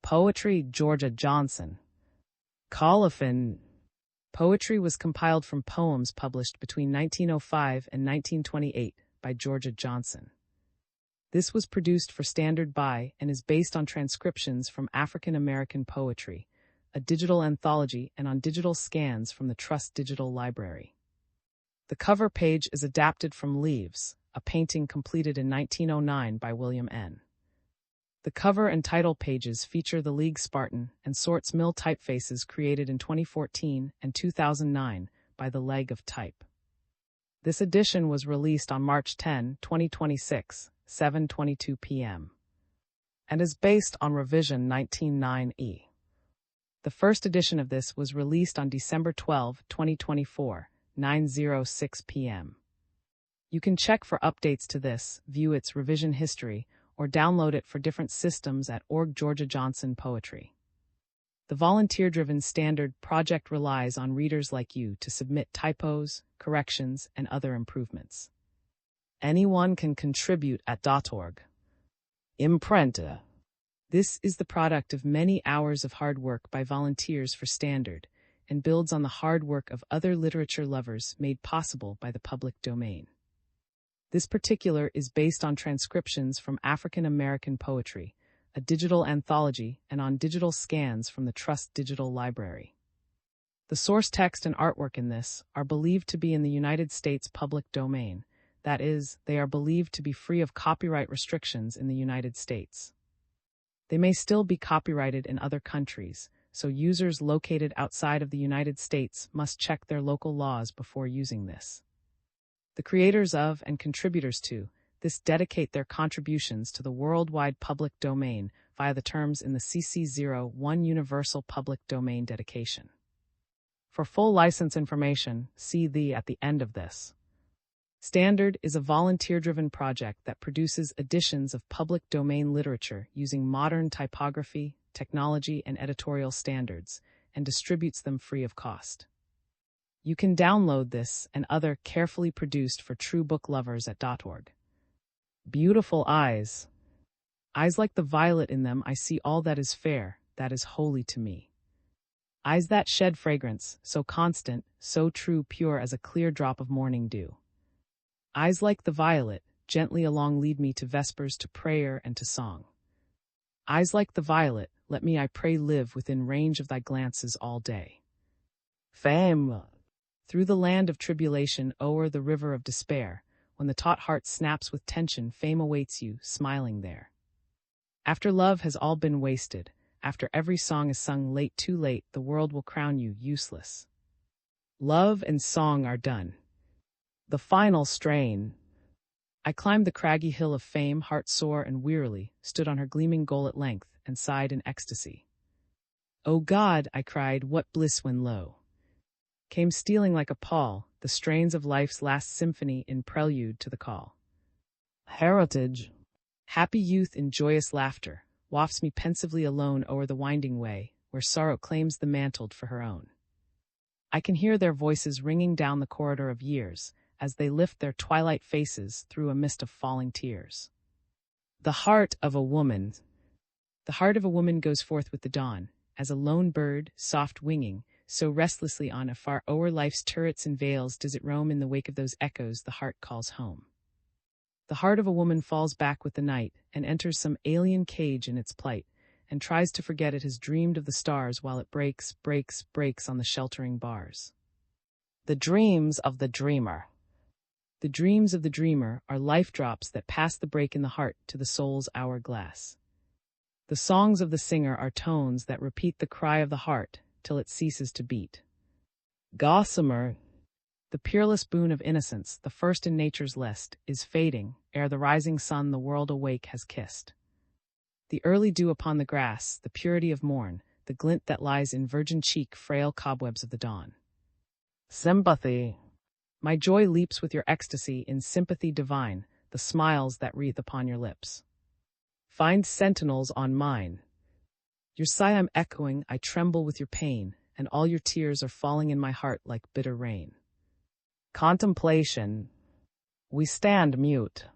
Poetry, Georgia Johnson. Colophon. Poetry was compiled from poems published between 1905 and 1928 by Georgia Johnson. This was produced for Standard by and is based on transcriptions from African American poetry, a digital anthology, and on digital scans from the Trust Digital Library. The cover page is adapted from Leaves, a painting completed in 1909 by William N. The cover and title pages feature the League Spartan and Sorts Mill typefaces created in 2014 and 2009 by the Leg of Type. This edition was released on March 10, 2026, 7:22 p.m. and is based on Revision 19.9e. The first edition of this was released on December 12, 2024, 9:06 p.m. You can check for updates to this, view its revision history, or download it for different systems at org Georgia Johnson Poetry. The volunteer-driven Standard project relies on readers like you to submit typos, corrections, and other improvements. Anyone can contribute at .org. Imprenta. This is the product of many hours of hard work by volunteers for Standard and builds on the hard work of other literature lovers made possible by the public domain. This particular is based on transcriptions from African American poetry, a digital anthology, and on digital scans from the Trust Digital Library. The source text and artwork in this are believed to be in the United States public domain. That is, they are believed to be free of copyright restrictions in the United States. They may still be copyrighted in other countries, so users located outside of the United States must check their local laws before using this. The creators of and contributors to this dedicate their contributions to the worldwide public domain via the terms in the CC01 Universal Public Domain Dedication. For full license information, see the at the end of this. Standard is a volunteer-driven project that produces editions of public domain literature using modern typography, technology, and editorial standards, and distributes them free of cost. You can download this and other carefully produced for true book lovers at .org. Beautiful eyes. Eyes like the violet in them I see all that is fair, that is holy to me. Eyes that shed fragrance, so constant, so true, pure as a clear drop of morning dew. Eyes like the violet, gently along lead me to vespers, to prayer and to song. Eyes like the violet, let me I pray live within range of thy glances all day. Fame. Through the land of tribulation, o'er the river of despair, when the taut heart snaps with tension, fame awaits you, smiling there. After love has all been wasted, after every song is sung late, too late, the world will crown you useless. Love and song are done. The final strain. I climbed the craggy hill of fame, heart sore and wearily, stood on her gleaming goal at length, and sighed in ecstasy. O God, I cried, what bliss when lo! Came stealing like a pall, the strains of life's last symphony in prelude to the call. Heritage. Happy youth in joyous laughter, wafts me pensively alone o'er the winding way, where sorrow claims the mantled for her own. I can hear their voices ringing down the corridor of years, as they lift their twilight faces through a mist of falling tears. The heart of a woman. The heart of a woman goes forth with the dawn, as a lone bird, soft winging, so restlessly on afar o'er life's turrets and vales does it roam in the wake of those echoes the heart calls home. The heart of a woman falls back with the night and enters some alien cage in its plight, and tries to forget it has dreamed of the stars while it breaks on the sheltering bars. The dreams of the dreamer. The dreams of the dreamer are life drops that pass the break in the heart to the soul's hourglass. The songs of the singer are tones that repeat the cry of the heart till it ceases to beat. Gossamer. The peerless boon of innocence, the first in nature's list, is fading, ere the rising sun the world awake has kissed. The early dew upon the grass, the purity of morn, the glint that lies in virgin cheek, frail cobwebs of the dawn. Sympathy. My joy leaps with your ecstasy in sympathy divine, the smiles that wreathe upon your lips. Find sentinels on mine. Your sigh I'm echoing, I tremble with your pain, and all your tears are falling in my heart like bitter rain. Contemplation. We stand mute.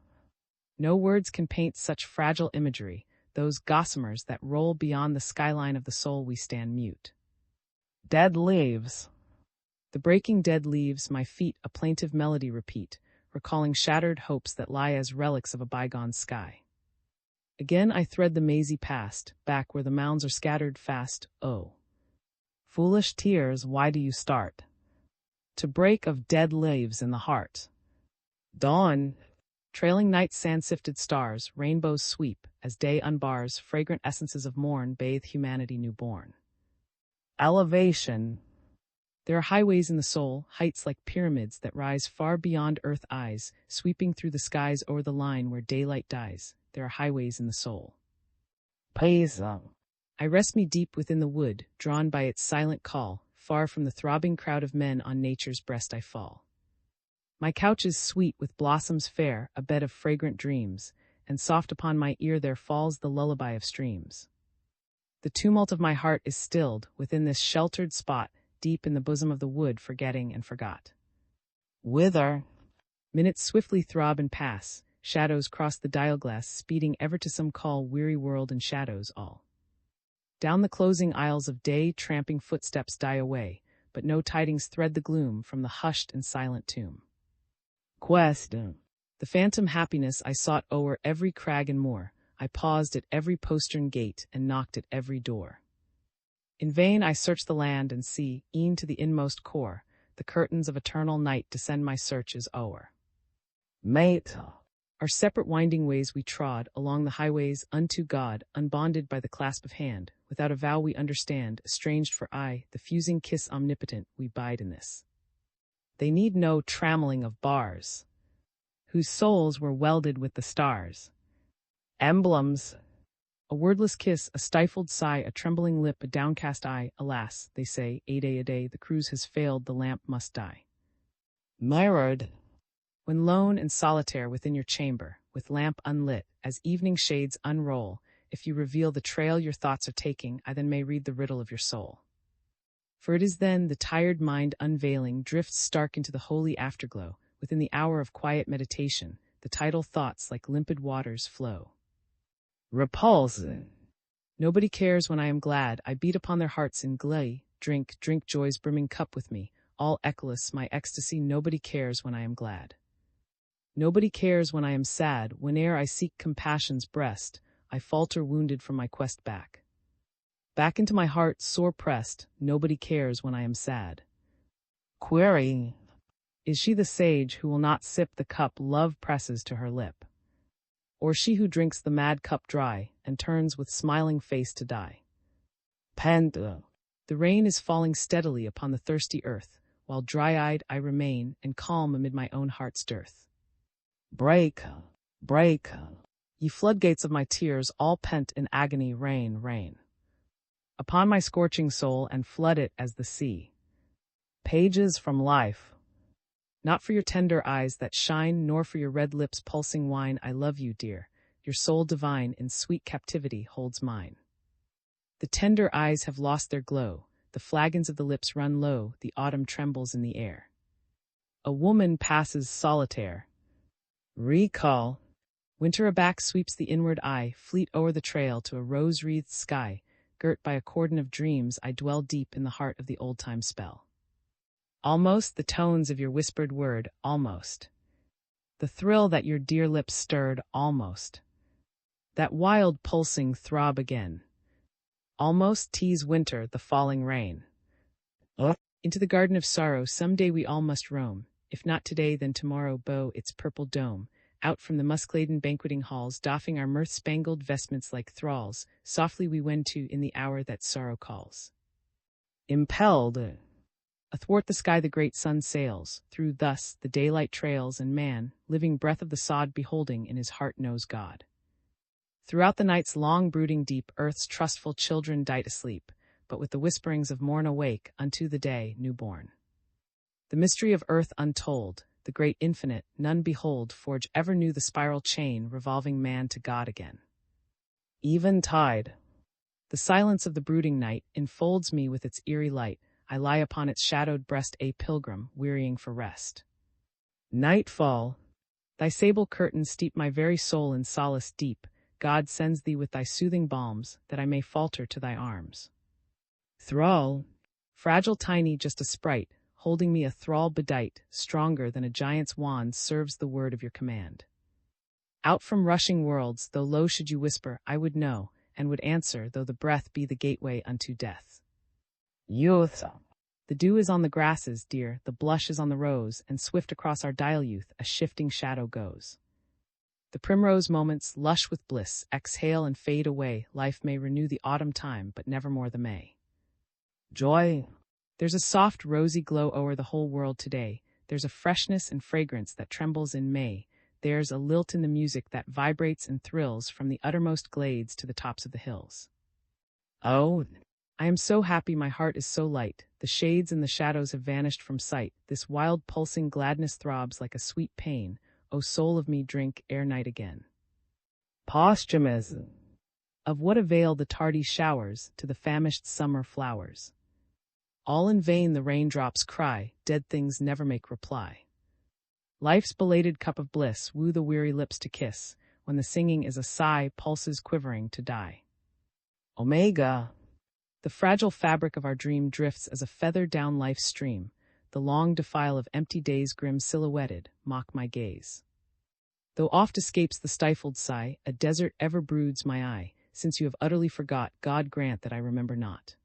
No words can paint such fragile imagery, those gossamers that roll beyond the skyline of the soul we stand mute. Dead leaves. The breaking dead leaves, my feet a plaintive melody repeat, recalling shattered hopes that lie as relics of a bygone sky. Again I thread the mazy past, back where the mounds are scattered fast, oh. Foolish tears, why do you start? To break of dead leaves in the heart. Dawn. Trailing night's sand-sifted stars, rainbows sweep, as day unbars, fragrant essences of morn bathe humanity newborn. Elevation. There are highways in the soul, heights like pyramids that rise far beyond earth eyes, sweeping through the skies o'er the line where daylight dies. There are highways in the soul. Paysa. I rest me deep within the wood, drawn by its silent call, far from the throbbing crowd of men on nature's breast I fall. My couch is sweet with blossoms fair, a bed of fragrant dreams, and soft upon my ear there falls the lullaby of streams. The tumult of my heart is stilled within this sheltered spot, deep in the bosom of the wood, forgetting and forgot. Whither? Minutes swiftly throb and pass, shadows cross the dial glass, speeding ever to some call, weary world and shadows all. Down the closing aisles of day tramping footsteps die away, but no tidings thread the gloom from the hushed and silent tomb. Quest. The phantom happiness I sought o'er every crag and moor, I paused at every postern gate and knocked at every door. In vain I search the land and sea, e'en to the inmost core, the curtains of eternal night descend, my search is o'er. Mate. Our separate winding ways we trod, along the highways unto God, unbonded by the clasp of hand, without a vow we understand, estranged for aye, the fusing kiss omnipotent, we bide in this. They need no trammeling of bars, whose souls were welded with the stars. Emblems. A wordless kiss, a stifled sigh, a trembling lip, a downcast eye, alas, they say, a day, the cruise has failed, the lamp must die. Mirrored. When lone and solitaire within your chamber, with lamp unlit, as evening shades unroll, if you reveal the trail your thoughts are taking, I then may read the riddle of your soul. For it is then the tired mind unveiling drifts stark into the holy afterglow, within the hour of quiet meditation, the tidal thoughts like limpid waters flow. Repulse. Nobody cares when I am glad, I beat upon their hearts in glee, drink joy's brimming cup with me, all echoless my ecstasy, nobody cares when I am glad. Nobody cares when I am sad, whene'er I seek compassion's breast, I falter wounded from my quest back. Back into my heart sore pressed, nobody cares when I am sad. Query. Is she the sage who will not sip the cup love presses to her lip? Or she who drinks the mad cup dry, and turns with smiling face to die? Panda. The rain is falling steadily upon the thirsty earth, while dry-eyed I remain, and calm amid my own heart's dearth. Break, break. Ye floodgates of my tears, all pent in agony, rain, rain upon my scorching soul, and flood it as the sea. Pages from life. Not for your tender eyes that shine, nor for your red lips pulsing wine, I love you, dear. Your soul divine in sweet captivity holds mine. The tender eyes have lost their glow, the flagons of the lips run low, the autumn trembles in the air. A woman passes solitaire. Recall. Winter aback sweeps the inward eye, fleet o'er the trail to a rose-wreathed sky. Girt by a cordon of dreams, I dwell deep in the heart of the old-time spell. Almost the tones of your whispered word, almost. The thrill that your dear lips stirred, almost. That wild pulsing throb again. Almost tease winter, the falling rain. Into the garden of sorrow, someday we all must roam. If not today, then tomorrow bow its purple dome. Out from the musk-laden banqueting halls, doffing our mirth-spangled vestments like thralls, softly we wend to in the hour that sorrow calls. Impelled. Athwart the sky the great sun sails, through thus the daylight trails, and man, living breath of the sod beholding, in his heart knows God. Throughout the night's long brooding deep, earth's trustful children dight asleep, but with the whisperings of morn awake unto the day newborn. The mystery of earth untold, the great infinite, none behold, forge ever knew the spiral chain revolving man to God again. Eventide. The silence of the brooding night enfolds me with its eerie light. I lie upon its shadowed breast a pilgrim, wearying for rest. Nightfall. Thy sable curtains steep my very soul in solace deep. God sends thee with thy soothing balms, that I may falter to thy arms. Thrall, fragile tiny just a sprite, holding me a thrall bedight, stronger than a giant's wand serves the word of your command. Out from rushing worlds, though low should you whisper, I would know, and would answer, though the breath be the gateway unto death. Youth. The dew is on the grasses, dear, the blush is on the rose, and swift across our dial youth a shifting shadow goes. The primrose moments, lush with bliss, exhale and fade away, life may renew the autumn time, but nevermore the May. Joy. There's a soft rosy glow o'er the whole world today, there's a freshness and fragrance that trembles in May, there's a lilt in the music that vibrates and thrills from the uttermost glades to the tops of the hills. Oh, I am so happy, my heart is so light, the shades and the shadows have vanished from sight, this wild pulsing gladness throbs like a sweet pain, O soul of me, drink ere night again. Posthumous. Of what avail the tardy showers to the famished summer flowers? All in vain the raindrops cry, dead things never make reply. Life's belated cup of bliss woo the weary lips to kiss, when the singing is a sigh, pulses quivering to die. Omega. The fragile fabric of our dream drifts as a feather down life's stream, the long defile of empty days grim silhouetted, mock my gaze. Though oft escapes the stifled sigh, a desert ever broods my eye, since you have utterly forgot, God grant that I remember not.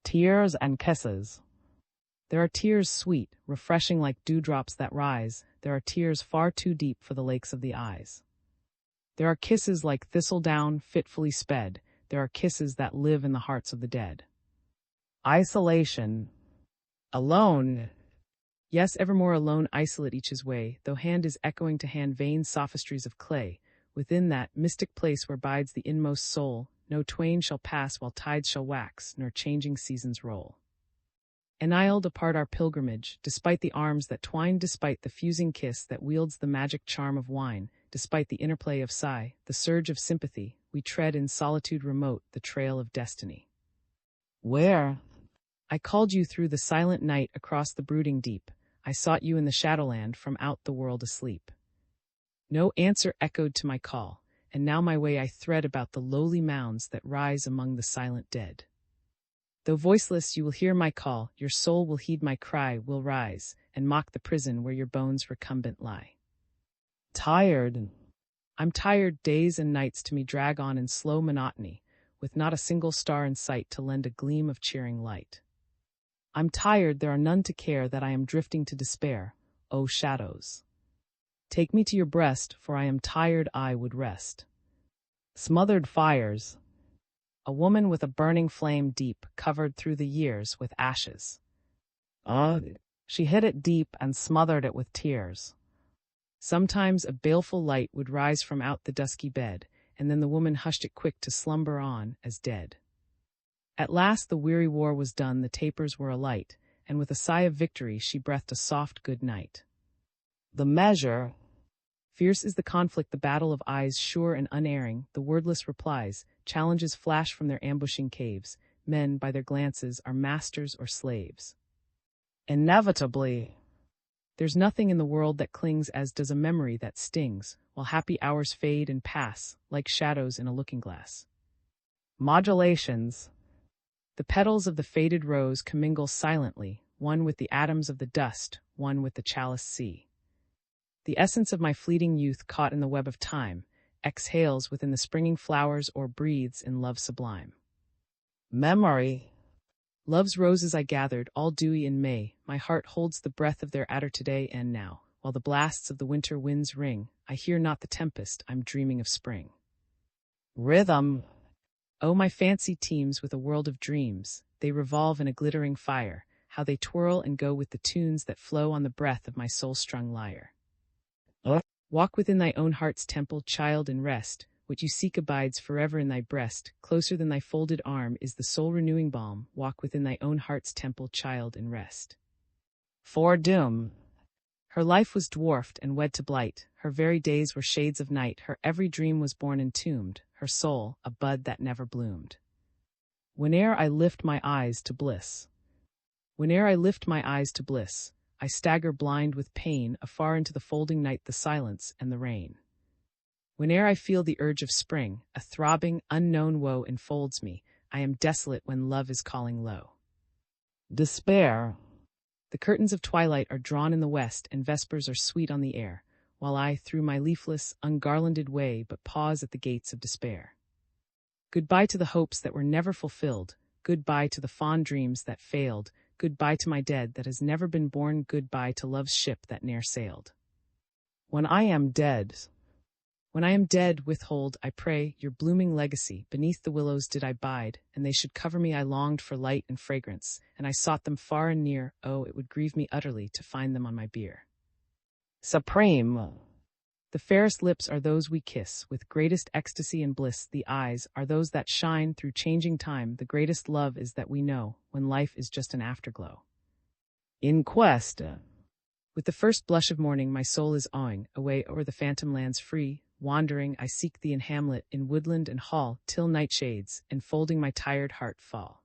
Tears and kisses. There are tears sweet, refreshing like dewdrops that rise, there are tears far too deep for the lakes of the eyes. There are kisses like thistledown, fitfully sped, there are kisses that live in the hearts of the dead. Isolation. Alone. Yes, evermore alone, isolate each his way, though hand is echoing to hand vain sophistries of clay, within that mystic place where bides the inmost soul, no twain shall pass while tides shall wax, nor changing seasons roll. Annihilated apart our pilgrimage, despite the arms that twine, despite the fusing kiss that wields the magic charm of wine, despite the interplay of sigh, the surge of sympathy, we tread in solitude remote the trail of destiny. Where? I called you through the silent night across the brooding deep, I sought you in the shadowland from out the world asleep. No answer echoed to my call, and now my way I thread about the lowly mounds that rise among the silent dead. Though voiceless you will hear my call, your soul will heed my cry, will rise, and mock the prison where your bones recumbent lie. Tired. I'm tired, days and nights to me drag on in slow monotony, with not a single star in sight to lend a gleam of cheering light. I'm tired, there are none to care that I am drifting to despair, O shadows. Take me to your breast, for I am tired, I would rest. Smothered fires. A woman with a burning flame deep, covered through the years with ashes. She hid it deep and smothered it with tears. Sometimes a baleful light would rise from out the dusky bed, and then the woman hushed it quick to slumber on as dead. At last the weary war was done, the tapers were alight, and with a sigh of victory she breathed a soft good night. The measure. Fierce is the conflict, the battle of eyes sure and unerring, the wordless replies, challenges flash from their ambushing caves, men by their glances are masters or slaves. Inevitably. There's nothing in the world that clings as does a memory that stings, while happy hours fade and pass, like shadows in a looking-glass. Modulations. The petals of the faded rose commingle silently, one with the atoms of the dust, one with the chalice sea. The essence of my fleeting youth caught in the web of time, exhales within the springing flowers or breathes in love sublime. Memory. Love's roses I gathered, all dewy in May, my heart holds the breath of their attar today and now, while the blasts of the winter winds ring, I hear not the tempest, I'm dreaming of spring. Rhythm. Oh, my fancy teems with a world of dreams, they revolve in a glittering fire, how they twirl and go with the tunes that flow on the breath of my soul-strung lyre. Walk within thy own heart's temple, child, and rest, what you seek abides forever in thy breast, closer than thy folded arm is the soul-renewing balm, walk within thy own heart's temple, child, and rest. Foredoom. Her life was dwarfed and wed to blight, her very days were shades of night, her every dream was born entombed, her soul, a bud that never bloomed. Whene'er I lift my eyes to bliss. Whene'er I lift my eyes to bliss, I stagger blind with pain, afar into the folding night, the silence and the rain. Whene'er I feel the urge of spring, a throbbing, unknown woe enfolds me. I am desolate when love is calling low. Despair. The curtains of twilight are drawn in the west, and vespers are sweet on the air, while I, through my leafless, ungarlanded way, but pause at the gates of despair. Goodbye to the hopes that were never fulfilled, goodbye to the fond dreams that failed, goodbye to my dead that has never been born, goodbye to love's ship that ne'er sailed. When I am dead, withhold, I pray, your blooming legacy. Beneath the willows did I bide, and they should cover me. I longed for light and fragrance, and I sought them far and near. Oh, it would grieve me utterly to find them on my bier. Supreme. The fairest lips are those we kiss, with greatest ecstasy and bliss. The eyes are those that shine through changing time. The greatest love is that we know, when life is just an afterglow. In quest. With the first blush of morning my soul is awing, away o'er the phantom lands free. Wandering, I seek thee in hamlet, in woodland and hall, till night shades, enfolding my tired heart, fall.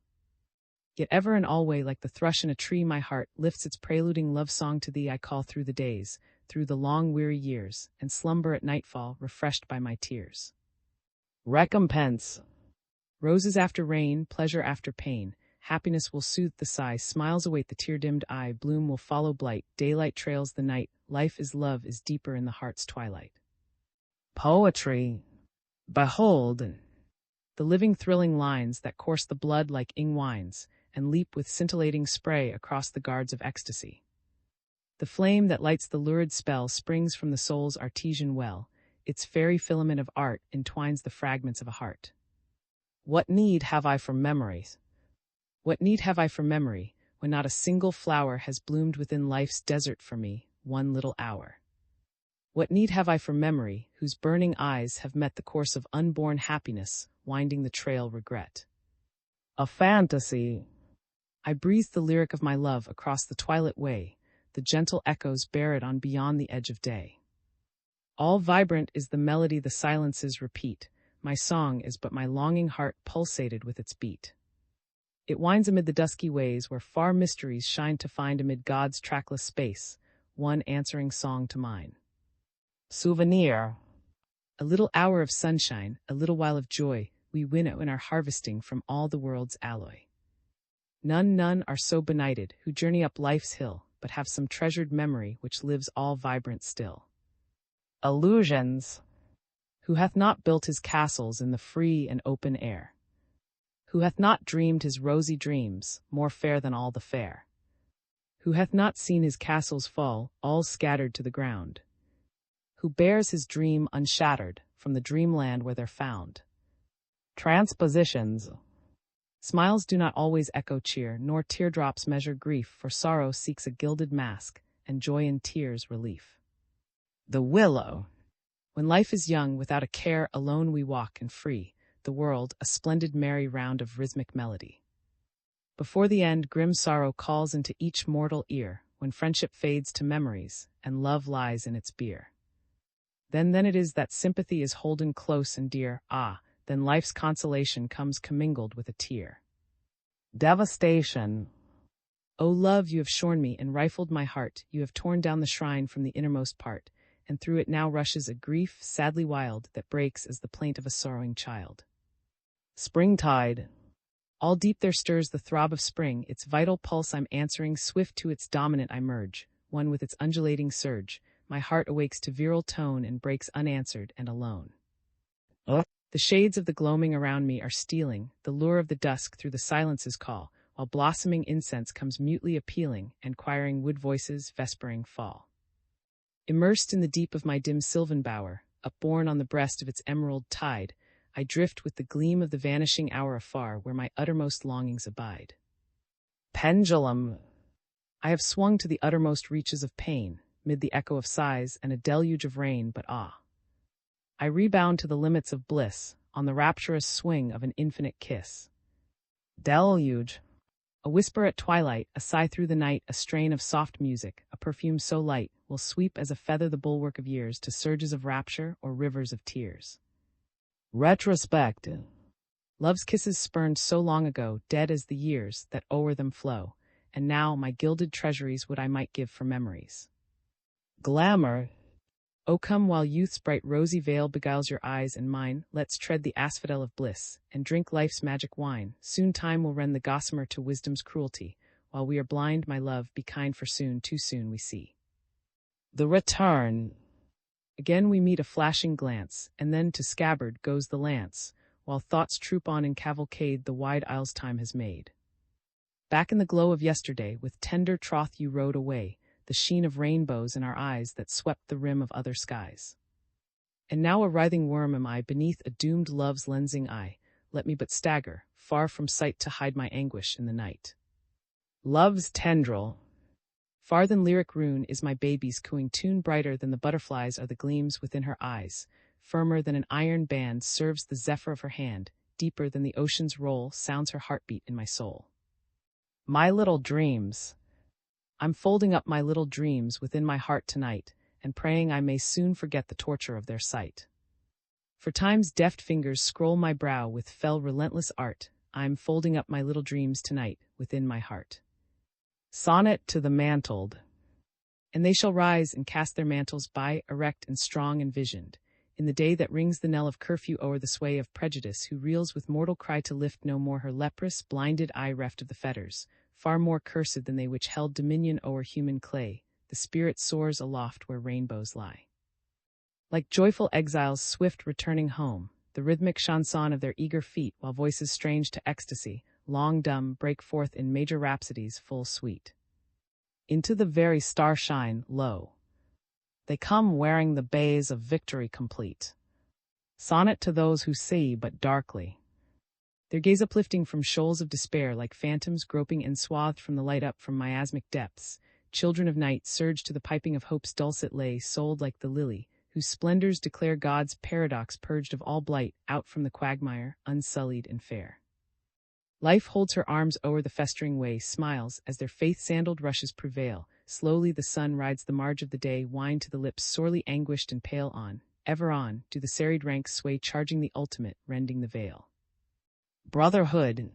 Yet ever and alway, like the thrush in a tree, my heart lifts its preluding love song to thee. I call through the days, through the long weary years, and slumber at nightfall, refreshed by my tears. Recompense. Roses after rain, pleasure after pain. Happiness will soothe the sigh, smiles await the tear-dimmed eye, bloom will follow blight, daylight trails the night, life is love is deeper in the heart's twilight. Poetry. Behold, the living thrilling lines that course the blood like ing wines, and leap with scintillating spray across the guards of ecstasy. The flame that lights the lurid spell springs from the soul's artesian well, its fairy filament of art entwines the fragments of a heart. What need have I for memories? What need have I for memory, when not a single flower has bloomed within life's desert for me, one little hour? What need have I for memory, whose burning eyes have met the course of unborn happiness, winding the trail regret? A fantasy. I breathe the lyric of my love across the twilit way, the gentle echoes bear it on beyond the edge of day. All vibrant is the melody the silences repeat, my song is but my longing heart pulsated with its beat. It winds amid the dusky ways where far mysteries shine to find amid God's trackless space, one answering song to mine. Souvenir. A little hour of sunshine, a little while of joy, we winnow in our harvesting from all the world's alloy. None are so benighted who journey up life's hill, but have some treasured memory which lives all vibrant still. Illusions. Who hath not built his castles in the free and open air? Who hath not dreamed his rosy dreams, more fair than all the fair? Who hath not seen his castles fall, all scattered to the ground? Who bears his dream unshattered from the dreamland where they're found? Transpositions. Smiles do not always echo cheer, nor teardrops measure grief, for sorrow seeks a gilded mask, and joy in tears relief. The willow. When life is young, without a care, alone we walk and free, the world, a splendid merry round of rhythmic melody. Before the end, grim sorrow calls into each mortal ear, when friendship fades to memories, and love lies in its bier. Then it is that sympathy is holden close and dear, then life's consolation comes commingled with a tear. Devastation. O love, you have shorn me and rifled my heart, you have torn down the shrine from the innermost part, and through it now rushes a grief sadly wild that breaks as the plaint of a sorrowing child. Springtide. All deep there stirs the throb of spring, its vital pulse I'm answering, swift to its dominant I merge, one with its undulating surge, my heart awakes to virile tone and breaks unanswered and alone. The shades of the gloaming around me are stealing, the lure of the dusk through the silences call, while blossoming incense comes mutely appealing, and choiring wood voices vespering fall. Immersed in the deep of my dim sylvan bower, upborne on the breast of its emerald tide, I drift with the gleam of the vanishing hour afar where my uttermost longings abide. Pendulum. I have swung to the uttermost reaches of pain, mid the echo of sighs and a deluge of rain, but I rebound to the limits of bliss, on the rapturous swing of an infinite kiss. Deluge. A whisper at twilight, a sigh through the night, a strain of soft music, a perfume so light, will sweep as a feather the bulwark of years to surges of rapture or rivers of tears. Retrospect. Love's kisses spurned so long ago, dead as the years that o'er them flow, and now my gilded treasuries would I might give for memories. Glamour. O come while youth's bright rosy veil beguiles your eyes and mine, let's tread the asphodel of bliss, and drink life's magic wine. Soon time will rend the gossamer to wisdom's cruelty. While we are blind, my love, be kind, for soon, too soon we see. The return. Again we meet a flashing glance, and then to scabbard goes the lance, while thoughts troop on in cavalcade the wide aisles time has made. Back in the glow of yesterday, with tender troth you rode away, the sheen of rainbows in our eyes that swept the rim of other skies. And now a writhing worm am I beneath a doomed love's lensing eye. Let me but stagger, far from sight, to hide my anguish in the night. Love's tendril. Far than lyric rune is my baby's cooing tune, brighter than the butterflies are the gleams within her eyes. Firmer than an iron band serves the zephyr of her hand, deeper than the ocean's roll sounds her heartbeat in my soul. My little dreams. I'm folding up my little dreams within my heart tonight, and praying I may soon forget the torture of their sight. For time's deft fingers scroll my brow with fell relentless art, I'm folding up my little dreams tonight within my heart. Sonnet to the mantled. And they shall rise and cast their mantles by, erect and strong and visioned, in the day that rings the knell of curfew o'er the sway of prejudice, who reels with mortal cry to lift no more her leprous, blinded eye reft of the fetters, far more cursed than they which held dominion o'er human clay. The spirit soars aloft where rainbows lie. Like joyful exiles swift returning home, the rhythmic chanson of their eager feet, while voices strange to ecstasy, long dumb, break forth in major rhapsodies full sweet. Into the very starshine, lo, they come wearing the bays of victory complete. Sonnet to those who see but darkly, their gaze uplifting from shoals of despair, like phantoms groping enswathed from the light up from miasmic depths. Children of night surge to the piping of hope's dulcet lay, souled like the lily, whose splendors declare God's paradox, purged of all blight, out from the quagmire, unsullied and fair. Life holds her arms o'er the festering way, smiles as their faith-sandaled rushes prevail. Slowly the sun rides the marge of the day, wine to the lips sorely anguished and pale. On, ever on, do the serried ranks sway, charging the ultimate, rending the veil. Brotherhood.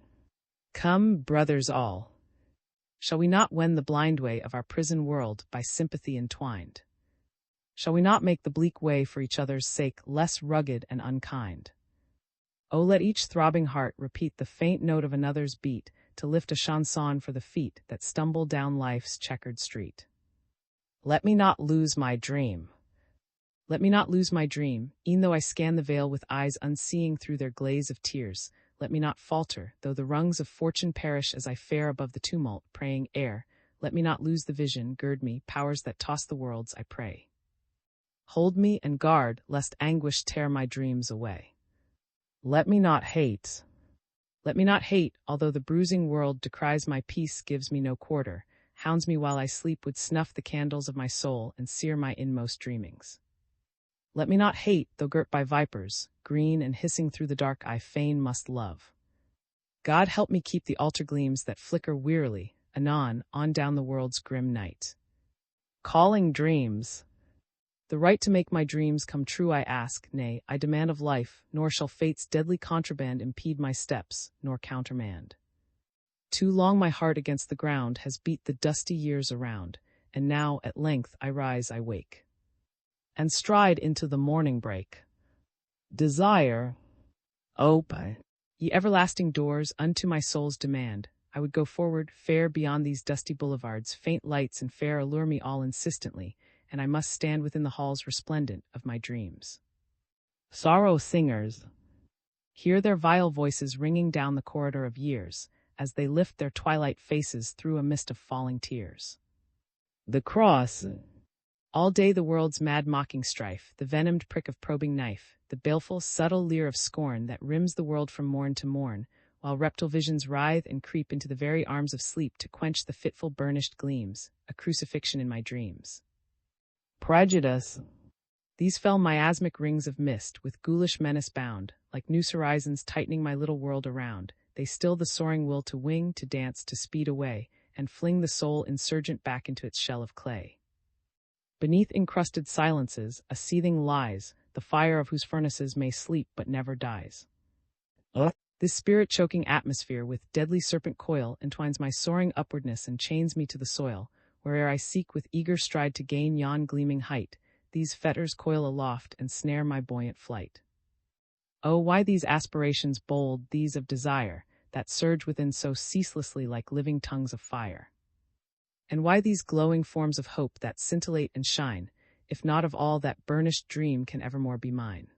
Come, brothers all. Shall we not wend the blind way of our prison world by sympathy entwined? Shall we not make the bleak way for each other's sake less rugged and unkind? Oh, let each throbbing heart repeat the faint note of another's beat, to lift a chanson for the feet that stumble down life's checkered street. Let me not lose my dream. Let me not lose my dream, e'en though I scan the veil with eyes unseeing through their glaze of tears. Let me not falter, though the rungs of fortune perish as I fare above the tumult, praying air. Let me not lose the vision, gird me, powers that toss the worlds, I pray. Hold me and guard, lest anguish tear my dreams away. Let me not hate. Let me not hate, although the bruising world decries my peace, gives me no quarter, hounds me while I sleep, would snuff the candles of my soul and sear my inmost dreamings. Let me not hate, though girt by vipers, green and hissing through the dark, I fain must love. God help me keep the altar gleams that flicker wearily, anon, on down the world's grim night. Calling dreams. The right to make my dreams come true I ask, nay, I demand of life, nor shall fate's deadly contraband impede my steps, nor countermand. Too long my heart against the ground has beat the dusty years around, and now at length I rise, I wake, and stride into the morning break. Desire, open, ye everlasting doors, unto my soul's demand. I would go forward, fare beyond these dusty boulevards, faint lights and fair allure me all insistently, and I must stand within the halls resplendent of my dreams. Sorrow singers, hear their vile voices ringing down the corridor of years, as they lift their twilight faces through a mist of falling tears. The cross. All day the world's mad mocking strife, the venomed prick of probing knife, the baleful, subtle leer of scorn that rims the world from morn to morn, while reptile visions writhe and creep into the very arms of sleep to quench the fitful burnished gleams, a crucifixion in my dreams. Prejudice. These fell miasmic rings of mist, with ghoulish menace bound, like noose horizons tightening my little world around, they still the soaring will to wing, to dance, to speed away, and fling the soul insurgent back into its shell of clay. Beneath encrusted silences, a seething lies, the fire of whose furnaces may sleep but never dies. This spirit-choking atmosphere with deadly serpent coil entwines my soaring upwardness and chains me to the soil, where'er I seek with eager stride to gain yon gleaming height. these fetters coil aloft and snare my buoyant flight. Oh, why these aspirations bold, these of desire, that surge within so ceaselessly like living tongues of fire? And why these glowing forms of hope that scintillate and shine, if not of all that burnished dream can evermore be mine?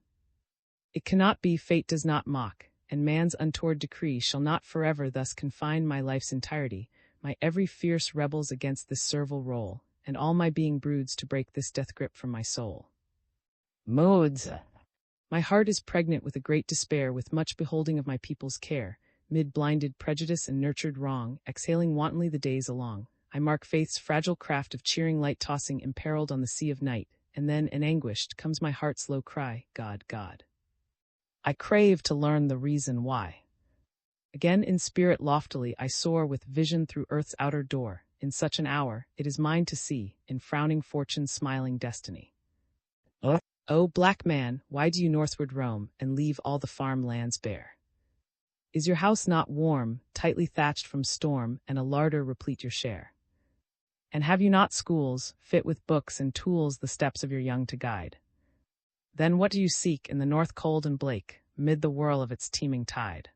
It cannot be, fate does not mock, and man's untoward decree shall not forever thus confine my life's entirety, my every fierce rebels against this servile role, and all my being broods to break this death grip from my soul. Moods. My heart is pregnant with a great despair, with much beholding of my people's care, mid blinded prejudice and nurtured wrong, exhaling wantonly the days along. I mark faith's fragile craft of cheering light tossing imperiled on the sea of night, and then, in anguished, comes my heart's low cry, God, God. I crave to learn the reason why. Again in spirit loftily I soar with vision through earth's outer door. In such an hour, it is mine to see, in frowning fortune's smiling destiny. Oh, black man, why do you northward roam, and leave all the farm lands bare? Is your house not warm, tightly thatched from storm, and a larder replete your share? And have you not schools, fit with books and tools the steps of your young to guide? Then what do you seek in the north cold and blake, mid the whirl of its teeming tide?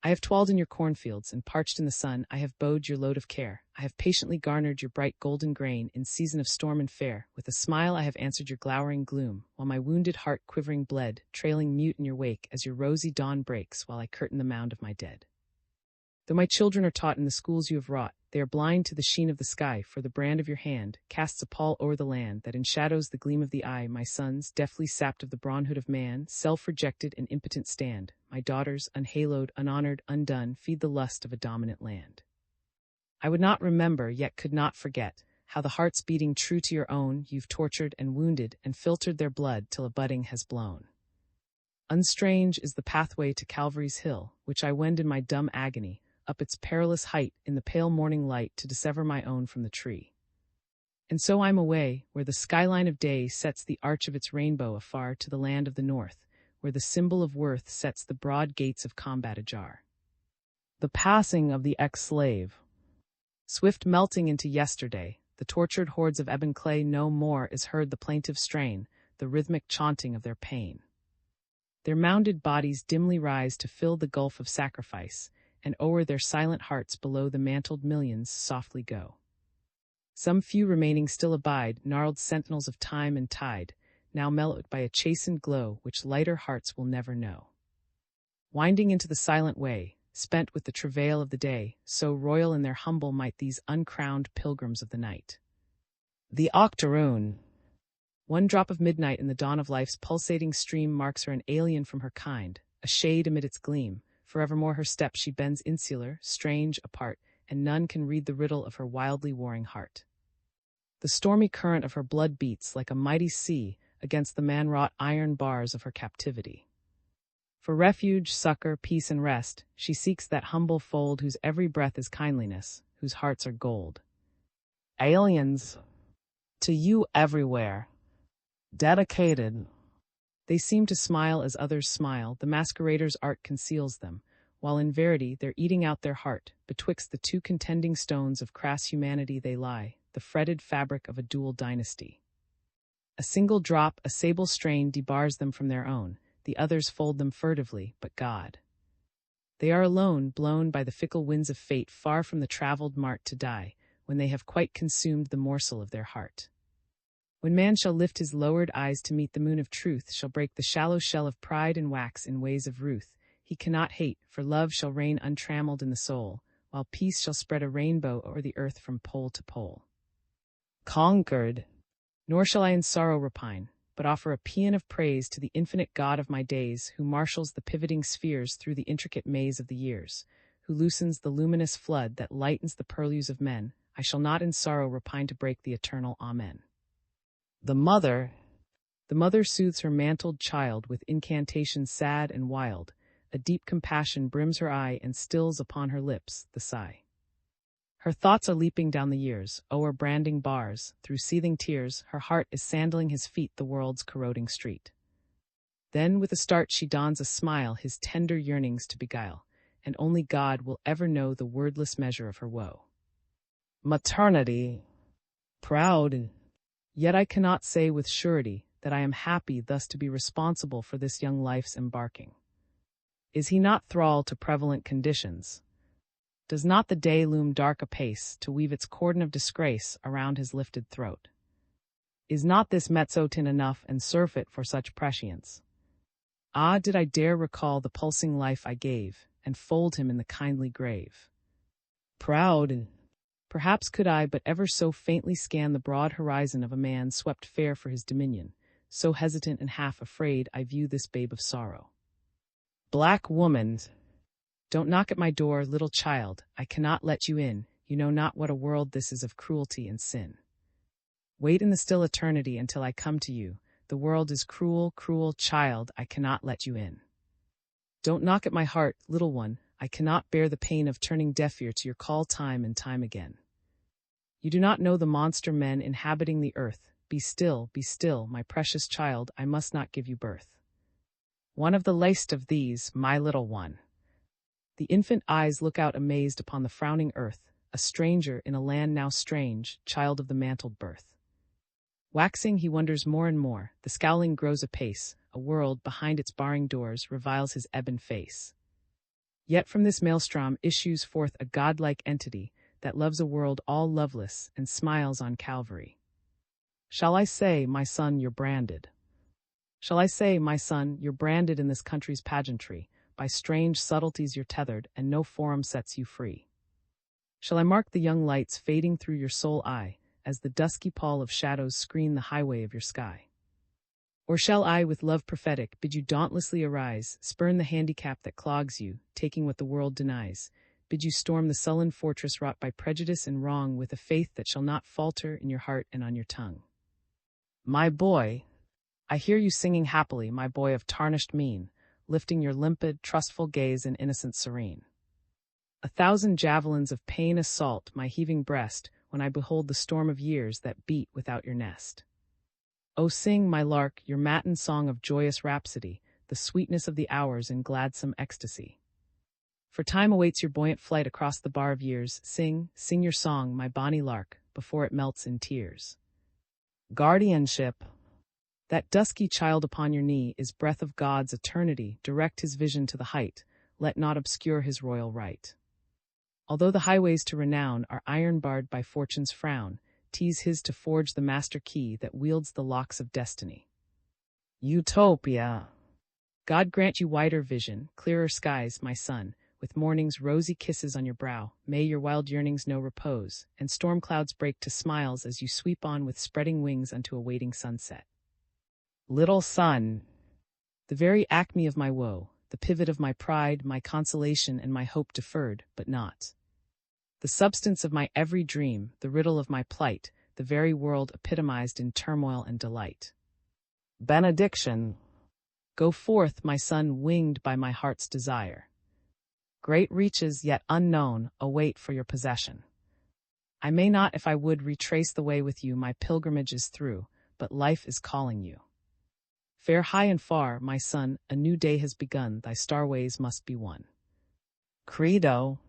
I have toiled in your cornfields, and parched in the sun I have bowed your load of care. I have patiently garnered your bright golden grain in season of storm and fair. With a smile I have answered your glowering gloom, while my wounded heart quivering bled, trailing mute in your wake as your rosy dawn breaks while I curtain the mound of my dead. Though my children are taught in the schools you have wrought, they are blind to the sheen of the sky, for the brand of your hand casts a pall o'er the land that enshadows the gleam of the eye. My sons, deftly sapped of the brawnhood of man, self-rejected and impotent stand. My daughters, unhaloed, unhonored, undone, feed the lust of a dominant land. I would not remember, yet could not forget, how the hearts beating true to your own you've tortured and wounded and filtered their blood till a budding has blown. Unstrange is the pathway to Calvary's hill, which I wend in my dumb agony, up its perilous height in the pale morning light to dissever my own from the tree. And so I'm away, where the skyline of day sets the arch of its rainbow afar to the land of the north, where the symbol of worth sets the broad gates of combat ajar. The passing of the ex-slave. Swift melting into yesterday, the tortured hordes of ebon clay no more is heard the plaintive strain, the rhythmic chaunting of their pain. Their mounded bodies dimly rise to fill the gulf of sacrifice, and o'er their silent hearts below the mantled millions softly go. Some few remaining still abide, gnarled sentinels of time and tide, now mellowed by a chastened glow which lighter hearts will never know. Winding into the silent way, spent with the travail of the day, so royal in their humble might these uncrowned pilgrims of the night. The octoroon. One drop of midnight in the dawn of life's pulsating stream marks her an alien from her kind, a shade amid its gleam. Forevermore her steps she bends insular, strange, apart, and none can read the riddle of her wildly warring heart. The stormy current of her blood beats like a mighty sea against the man-wrought iron bars of her captivity. For refuge, succor, peace, and rest, she seeks that humble fold whose every breath is kindliness, whose hearts are gold. Aliens, to you everywhere, dedicated. They seem to smile as others smile, the masquerader's art conceals them, while in verity they're eating out their heart. Betwixt the two contending stones of crass humanity they lie, the fretted fabric of a dual dynasty. A single drop, a sable strain debars them from their own, the others fold them furtively, but God. They are alone, blown by the fickle winds of fate, far from the traveled mart to die, when they have quite consumed the morsel of their heart. When man shall lift his lowered eyes to meet the moon of truth, shall break the shallow shell of pride and wax in ways of ruth, he cannot hate, for love shall reign untrammeled in the soul, while peace shall spread a rainbow o'er the earth from pole to pole. Conquered. Nor shall I in sorrow repine, but offer a paean of praise to the infinite God of my days, who marshals the pivoting spheres through the intricate maze of the years, who loosens the luminous flood that lightens the purlieus of men. I shall not in sorrow repine to break the eternal Amen. The mother soothes her mantled child with incantations sad and wild. A deep compassion brims her eye and stills upon her lips the sigh. Her thoughts are leaping down the years, o'er branding bars, through seething tears, her heart is sandalling his feet the world's corroding street. Then with a start she dons a smile, his tender yearnings to beguile, and only God will ever know the wordless measure of her woe. Maternity. Proud. Yet I cannot say with surety that I am happy thus to be responsible for this young life's embarking. Is he not thrall to prevalent conditions? Does not the day loom dark apace to weave its cordon of disgrace around his lifted throat? Is not this mezzotin enough and surfeit for such prescience? Ah, did I dare recall the pulsing life I gave, and fold him in the kindly grave? Proud, perhaps could I but ever so faintly scan the broad horizon of a man swept fair for his dominion, so hesitant and half afraid I view this babe of sorrow. Black woman, don't knock at my door, little child, I cannot let you in, you know not what a world this is of cruelty and sin. Wait in the still eternity until I come to you, the world is cruel, cruel child, I cannot let you in. Don't knock at my heart, little one, I cannot bear the pain of turning deaf ear to your call time and time again. You do not know the monster men inhabiting the earth, be still, my precious child, I must not give you birth. One of the least of these, my little one. The infant eyes look out amazed upon the frowning earth, a stranger in a land now strange, child of the mantled birth. Waxing he wonders more and more, the scowling grows apace, a world behind its barring doors reviles his ebon face. Yet from this maelstrom issues forth a godlike entity that loves a world all loveless and smiles on Calvary. Shall I say, my son, you're branded? Shall I say, my son, you're branded in this country's pageantry, by strange subtleties you're tethered, and no forum sets you free? Shall I mark the young lights fading through your soul eye, as the dusky pall of shadows screen the highway of your sky? Or shall I, with love prophetic, bid you dauntlessly arise, spurn the handicap that clogs you, taking what the world denies, bid you storm the sullen fortress wrought by prejudice and wrong with a faith that shall not falter in your heart and on your tongue? My boy, I hear you singing happily, my boy of tarnished mien, lifting your limpid, trustful gaze in innocence serene. 1,000 javelins of pain assault my heaving breast when I behold the storm of years that beat without your nest. Oh, sing, my lark, your matin song of joyous rhapsody, the sweetness of the hours in gladsome ecstasy. For time awaits your buoyant flight across the bar of years. Sing, sing your song, my bonny lark, before it melts in tears. Guardianship. That dusky child upon your knee is breath of God's eternity. Direct his vision to the height, let not obscure his royal right. Although the highways to renown are iron-barred by fortune's frown, 'tis his to forge the master key that wields the locks of destiny. Utopia. God grant you wider vision, clearer skies, my son, with morning's rosy kisses on your brow. May your wild yearnings know repose, and storm clouds break to smiles as you sweep on with spreading wings unto a waiting sunset. Little son, the very acme of my woe, the pivot of my pride, my consolation and my hope deferred, but not. The substance of my every dream, the riddle of my plight, the very world epitomized in turmoil and delight. Benediction. Go forth, my son, winged by my heart's desire. Great reaches yet unknown await for your possession. I may not, if I would, retrace the way with you my pilgrimage is through, but life is calling you. Fare high and far, my son, a new day has begun, thy starways must be won. Credo.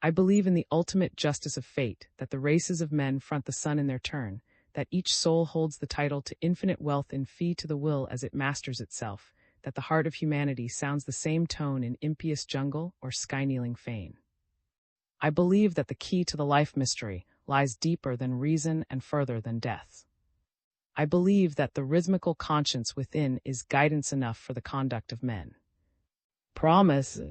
I believe in the ultimate justice of fate, that the races of men front the sun in their turn, that each soul holds the title to infinite wealth in fee to the will as it masters itself, that the heart of humanity sounds the same tone in impious jungle or sky-kneeling fane. I believe that the key to the life mystery lies deeper than reason and further than death. I believe that the rhythmical conscience within is guidance enough for the conduct of men. Promise.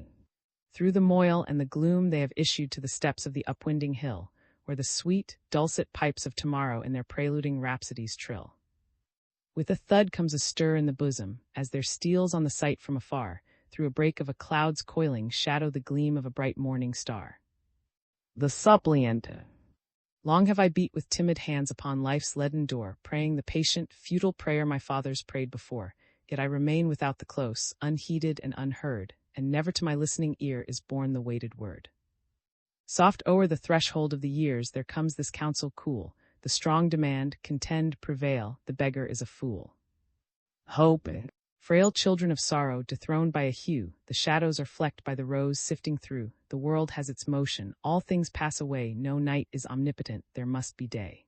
Through the moil and the gloom they have issued to the steps of the upwinding hill, where the sweet, dulcet pipes of tomorrow in their preluding rhapsodies trill. With a thud comes a stir in the bosom, as there steals on the sight from afar, through a break of a cloud's coiling shadow the gleam of a bright morning star. The suppliant. Long have I beat with timid hands upon life's leaden door, praying the patient, futile prayer my fathers prayed before, yet I remain without the close, unheeded and unheard, and never to my listening ear is borne the weighted word. Soft o'er the threshold of the years there comes this counsel cool, the strong demand, contend, prevail, the beggar is a fool. Hope. Frail children of sorrow, dethroned by a hue, the shadows are flecked by the rose sifting through, the world has its motion, all things pass away, no night is omnipotent, there must be day.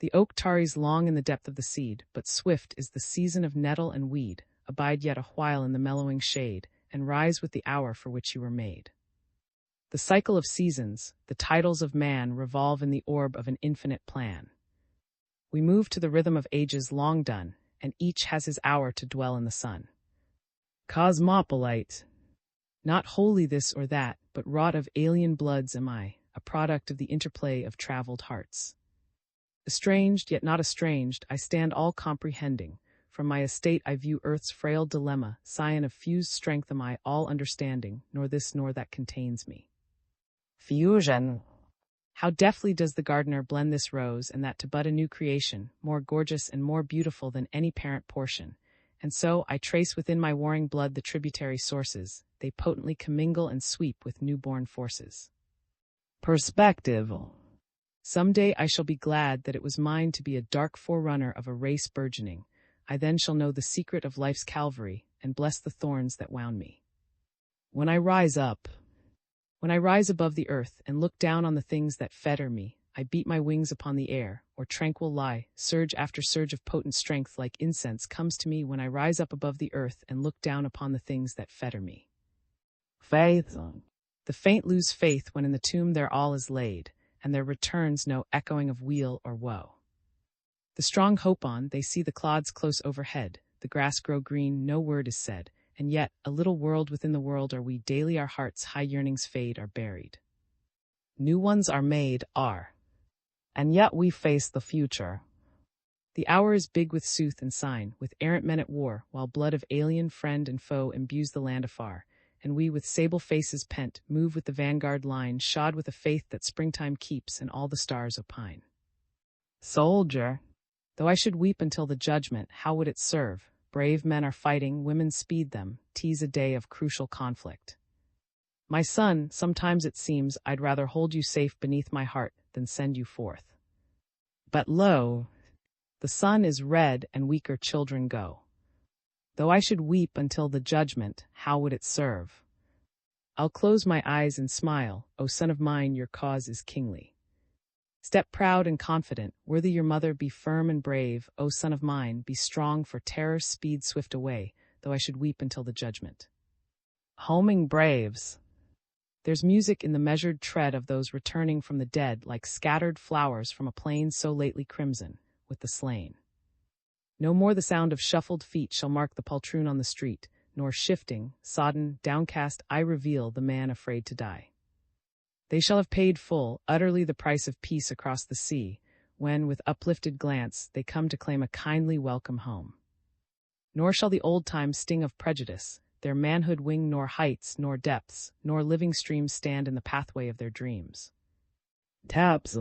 The oak tarries long in the depth of the seed, but swift is the season of nettle and weed. Abide yet a while in the mellowing shade, and rise with the hour for which you were made. The cycle of seasons, the titles of man revolve in the orb of an infinite plan. We move to the rhythm of ages long done, and each has his hour to dwell in the sun. Cosmopolite. Not wholly this or that, but wrought of alien bloods am I, a product of the interplay of traveled hearts. Estranged, yet not estranged, I stand all comprehending. From my estate I view earth's frail dilemma, scion of fused strength am I, all understanding, nor this nor that contains me. Fusion. How deftly does the gardener blend this rose and that to bud a new creation, more gorgeous and more beautiful than any parent portion. And so I trace within my warring blood the tributary sources, they potently commingle and sweep with newborn forces. Perspective. Some day I shall be glad that it was mine to be a dark forerunner of a race burgeoning. I then shall know the secret of life's Calvary, and bless the thorns that wound me. When I rise above the earth and look down on the things that fetter me, I beat my wings upon the air, or tranquil lie, surge after surge of potent strength like incense comes to me when I rise up above the earth and look down upon the things that fetter me. Faith. The faint lose faith when in the tomb their all is laid, and there returns no echoing of weal or woe. The strong hope on, they see the clods close overhead, the grass grow green, no word is said, and yet, a little world within the world are we, daily our hearts' high yearnings fade, are buried. New ones are made, and yet we face the future. The hour is big with sooth and sign, with errant men at war, while blood of alien friend and foe imbues the land afar, and we with sable faces pent, move with the vanguard line, shod with a faith that springtime keeps and all the stars opine. Soldier. Though I should weep until the judgment, how would it serve? Brave men are fighting, women speed them, tease a day of crucial conflict. My son, sometimes it seems I'd rather hold you safe beneath my heart than send you forth. But lo, the sun is red and weaker children go. Though I should weep until the judgment, how would it serve? I'll close my eyes and smile, O son of mine, your cause is kingly. Step proud and confident, worthy your mother, be firm and brave, O son of mine, be strong, for terror speeds swift away, though I should weep until the judgment. Homing braves. There's music in the measured tread of those returning from the dead, like scattered flowers from a plain so lately crimson, with the slain. No more the sound of shuffled feet shall mark the poltroon on the street, nor shifting, sodden, downcast eye reveal the man afraid to die. They shall have paid full, utterly the price of peace across the sea, when, with uplifted glance, they come to claim a kindly welcome home. Nor shall the old time sting of prejudice, their manhood wing nor heights, nor depths, nor living streams stand in the pathway of their dreams. Taps.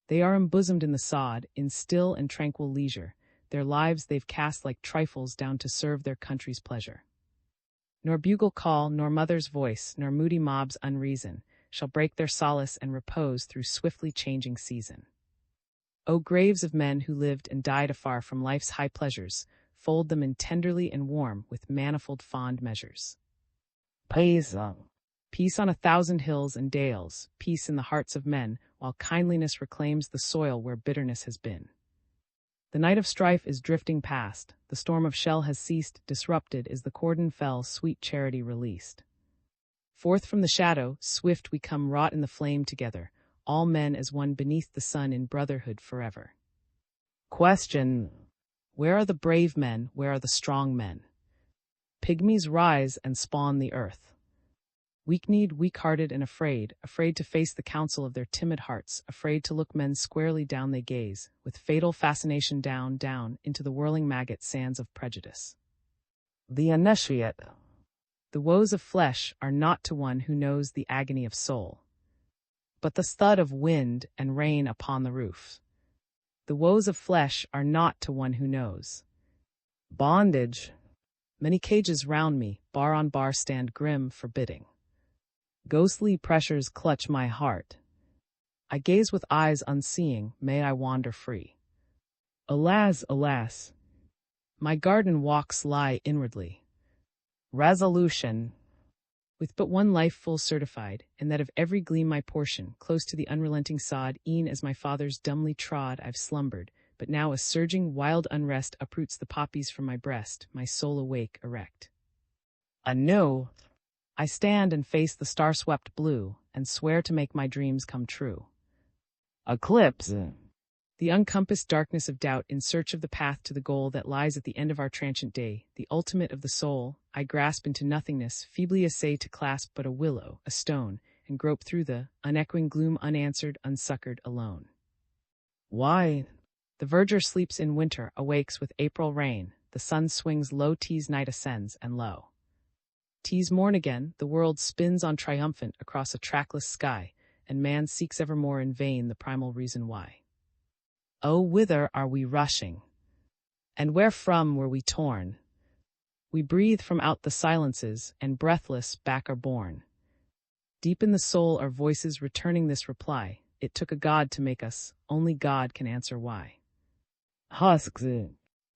They are embosomed in the sod, in still and tranquil leisure, their lives they've cast like trifles down to serve their country's pleasure. Nor bugle call, nor mother's voice, nor moody mob's unreason, shall break their solace and repose through swiftly changing season. O graves of men who lived and died afar from life's high pleasures, fold them in tenderly and warm with manifold fond measures. Peace. Peace on 1,000 hills and dales, peace in the hearts of men, while kindliness reclaims the soil where bitterness has been. The night of strife is drifting past, the storm of shell has ceased, disrupted is the cordon fell, sweet charity released. Forth from the shadow, swift we come wrought in the flame together, all men as one beneath the sun in brotherhood forever. Question. Where are the brave men, where are the strong men? Pygmies rise and spawn the earth. Weak-kneed, weak-hearted and afraid, afraid to face the counsel of their timid hearts, afraid to look men squarely down they gaze, with fatal fascination down, down, into the whirling maggot sands of prejudice. The initiate. The woes of flesh are not to one who knows the agony of soul, but the thud of wind and rain upon the roof. The woes of flesh are not to one who knows. Bondage. Many cages round me, bar on bar stand grim, forbidding. Ghostly pressures clutch my heart. I gaze with eyes unseeing, may I wander free. Alas, alas, my garden walks lie inwardly. Resolution. With but one life full certified, and that of every gleam my portion, close to the unrelenting sod, e'en as my fathers dumbly trod, I've slumbered, but now a surging, wild unrest uproots the poppies from my breast, my soul awake, erect. Anew, I stand and face the star-swept blue, and swear to make my dreams come true. Eclipse. The uncompassed darkness of doubt in search of the path to the goal that lies at the end of our transient day, the ultimate of the soul, I grasp into nothingness, feebly essay to clasp but a willow, a stone, and grope through the unechoing gloom unanswered, unsuccored, alone. Why? The verdure sleeps in winter, awakes with April rain, the sun swings low, T's night ascends, and lo. T's morn again, the world spins on triumphant across a trackless sky, and man seeks evermore in vain the primal reason why. Oh, whither are we rushing? And wherefrom were we torn? We breathe from out the silences, and breathless back are borne. Deep in the soul are voices returning this reply, it took a God to make us, only God can answer why. Husks.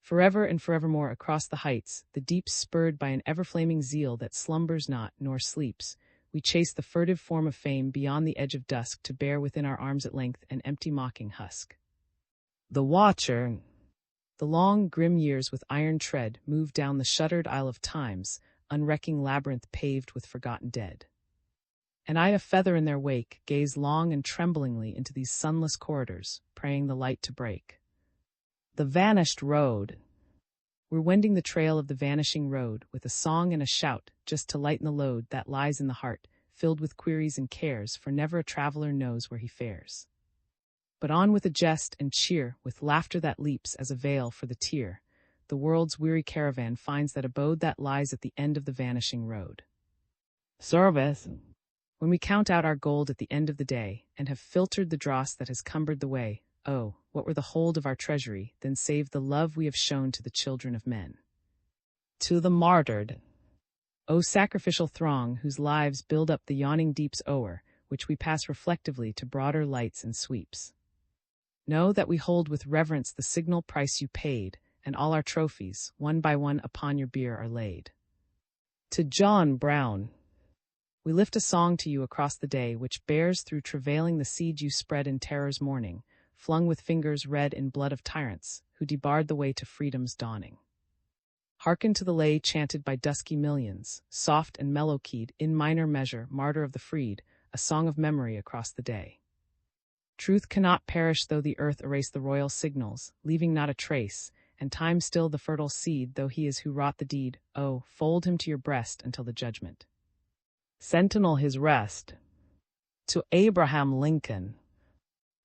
Forever and forevermore across the heights, the deep spurred by an ever-flaming zeal that slumbers not nor sleeps, we chase the furtive form of fame beyond the edge of dusk to bear within our arms at length an empty mocking husk. The watcher. The long, grim years with iron tread move down the shuttered aisle of time's unrecking labyrinth paved with forgotten dead. And I, a feather in their wake, gaze long and tremblingly into these sunless corridors, praying the light to break. The vanished road. We're wending the trail of the vanishing road with a song and a shout just to lighten the load that lies in the heart, filled with queries and cares, for never a traveler knows where he fares. But on with a jest and cheer, with laughter that leaps as a veil for the tear, the world's weary caravan finds that abode that lies at the end of the vanishing road. Service. When we count out our gold at the end of the day, and have filtered the dross that has cumbered the way, oh, what were the hold of our treasury, than save the love we have shown to the children of men? To the martyred. O sacrificial throng whose lives build up the yawning deeps o'er, which we pass reflectively to broader lights and sweeps. Know that we hold with reverence the signal price you paid, and all our trophies, one by one upon your bier are laid. To John Brown. We lift a song to you across the day which bears through travailing the seed you spread in terror's morning, flung with fingers red in blood of tyrants, who debarred the way to freedom's dawning. Hearken to the lay chanted by dusky millions, soft and mellow-keyed, in minor measure, martyr of the freed, a song of memory across the day. Truth cannot perish though the earth erase the royal signals, leaving not a trace, and time still the fertile seed, though he is who wrought the deed, oh, fold him to your breast until the judgment. Sentinel his rest. To Abraham Lincoln.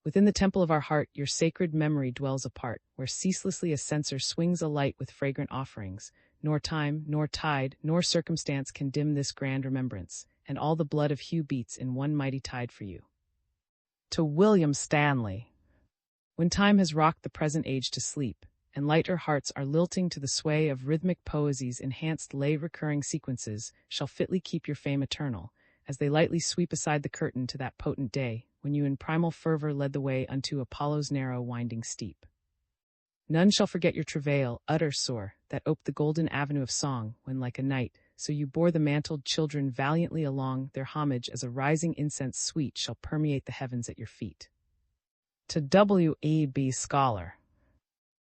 Within the temple of our heart your sacred memory dwells apart, where ceaselessly a censer swings alight with fragrant offerings, nor time, nor tide, nor circumstance can dim this grand remembrance, and all the blood of Hugh beats in one mighty tide for you. To William Stanley. When time has rocked the present age to sleep, and lighter hearts are lilting to the sway of rhythmic poesy's enhanced lay-recurring sequences, shall fitly keep your fame eternal, as they lightly sweep aside the curtain to that potent day, when you in primal fervor led the way unto Apollo's narrow winding steep. None shall forget your travail, utter sore, that oped the golden avenue of song, when like a knight, so you bore the mantled children valiantly along, their homage as a rising incense sweet shall permeate the heavens at your feet. To W.E.B. Scholar.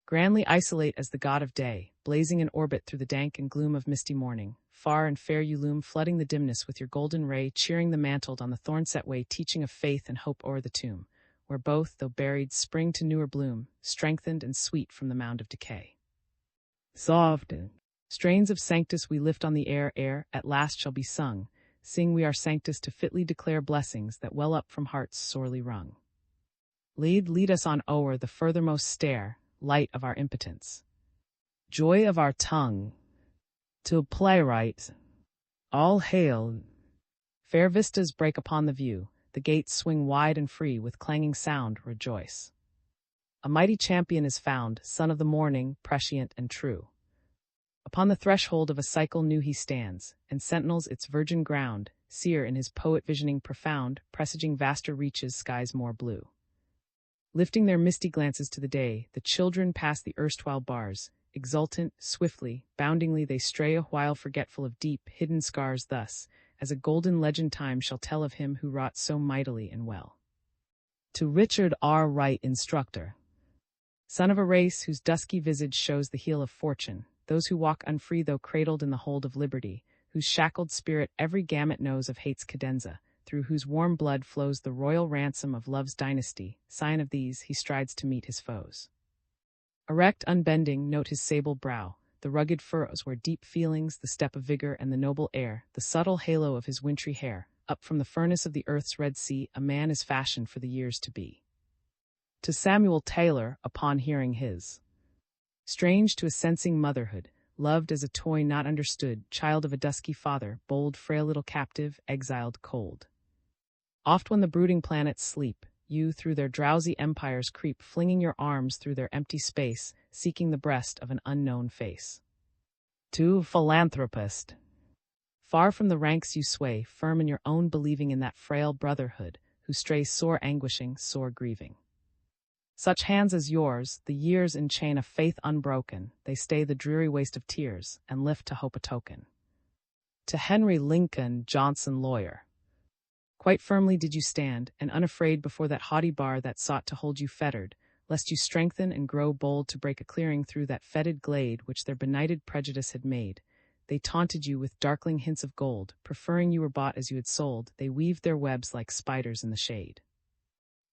Grandly isolate as the god of day, blazing in orbit through the dank and gloom of misty morning, far and fair you loom, flooding the dimness with your golden ray, cheering the mantled on the thorn-set way, teaching of faith and hope o'er the tomb, where both, though buried, spring to newer bloom, strengthened and sweet from the mound of decay. Soft. Strains of Sanctus we lift on the air, ere at last shall be sung. Sing we our Sanctus to fitly declare blessings that well up from hearts sorely wrung. Lead us on o'er the furthermost stair, light of our impotence. Joy of our tongue. To a playwright. All hail. Fair vistas break upon the view, the gates swing wide and free, with clanging sound rejoice. A mighty champion is found, son of the morning, prescient and true. Upon the threshold of a cycle new he stands, and sentinels its virgin ground, seer in his poet visioning profound, presaging vaster reaches, skies more blue. Lifting their misty glances to the day, the children pass the erstwhile bars, exultant, swiftly, boundingly they stray, a while forgetful of deep, hidden scars thus, as a golden legend time shall tell of him who wrought so mightily and well. To Richard R. Wright, instructor. Son of a race whose dusky visage shows the heel of fortune, those who walk unfree though cradled in the hold of liberty, whose shackled spirit every gamut knows of hate's cadenza, through whose warm blood flows the royal ransom of love's dynasty, scion of these, he strides to meet his foes. Erect, unbending, note his sable brow, the rugged furrows where deep feelings, the step of vigor and the noble air, the subtle halo of his wintry hair, up from the furnace of the earth's red sea, a man is fashioned for the years to be. To Samuel Taylor, upon hearing his, strange to a sensing motherhood, loved as a toy not understood, child of a dusky father, bold, frail little captive, exiled, cold. Oft when the brooding planets sleep, you through their drowsy empires creep, flinging your arms through their empty space, seeking the breast of an unknown face. To Philanthropist. Far from the ranks you sway, firm in your own believing in that frail brotherhood, who stray sore anguishing, sore grieving. Such hands as yours, the years enchain a faith unbroken, they stay the dreary waste of tears, and lift to hope a token. To Henry Lincoln Johnson, lawyer. Quite firmly did you stand, and unafraid before that haughty bar that sought to hold you fettered, lest you strengthen and grow bold to break a clearing through that fetid glade which their benighted prejudice had made. They taunted you with darkling hints of gold, preferring you were bought as you had sold, they weaved their webs like spiders in the shade.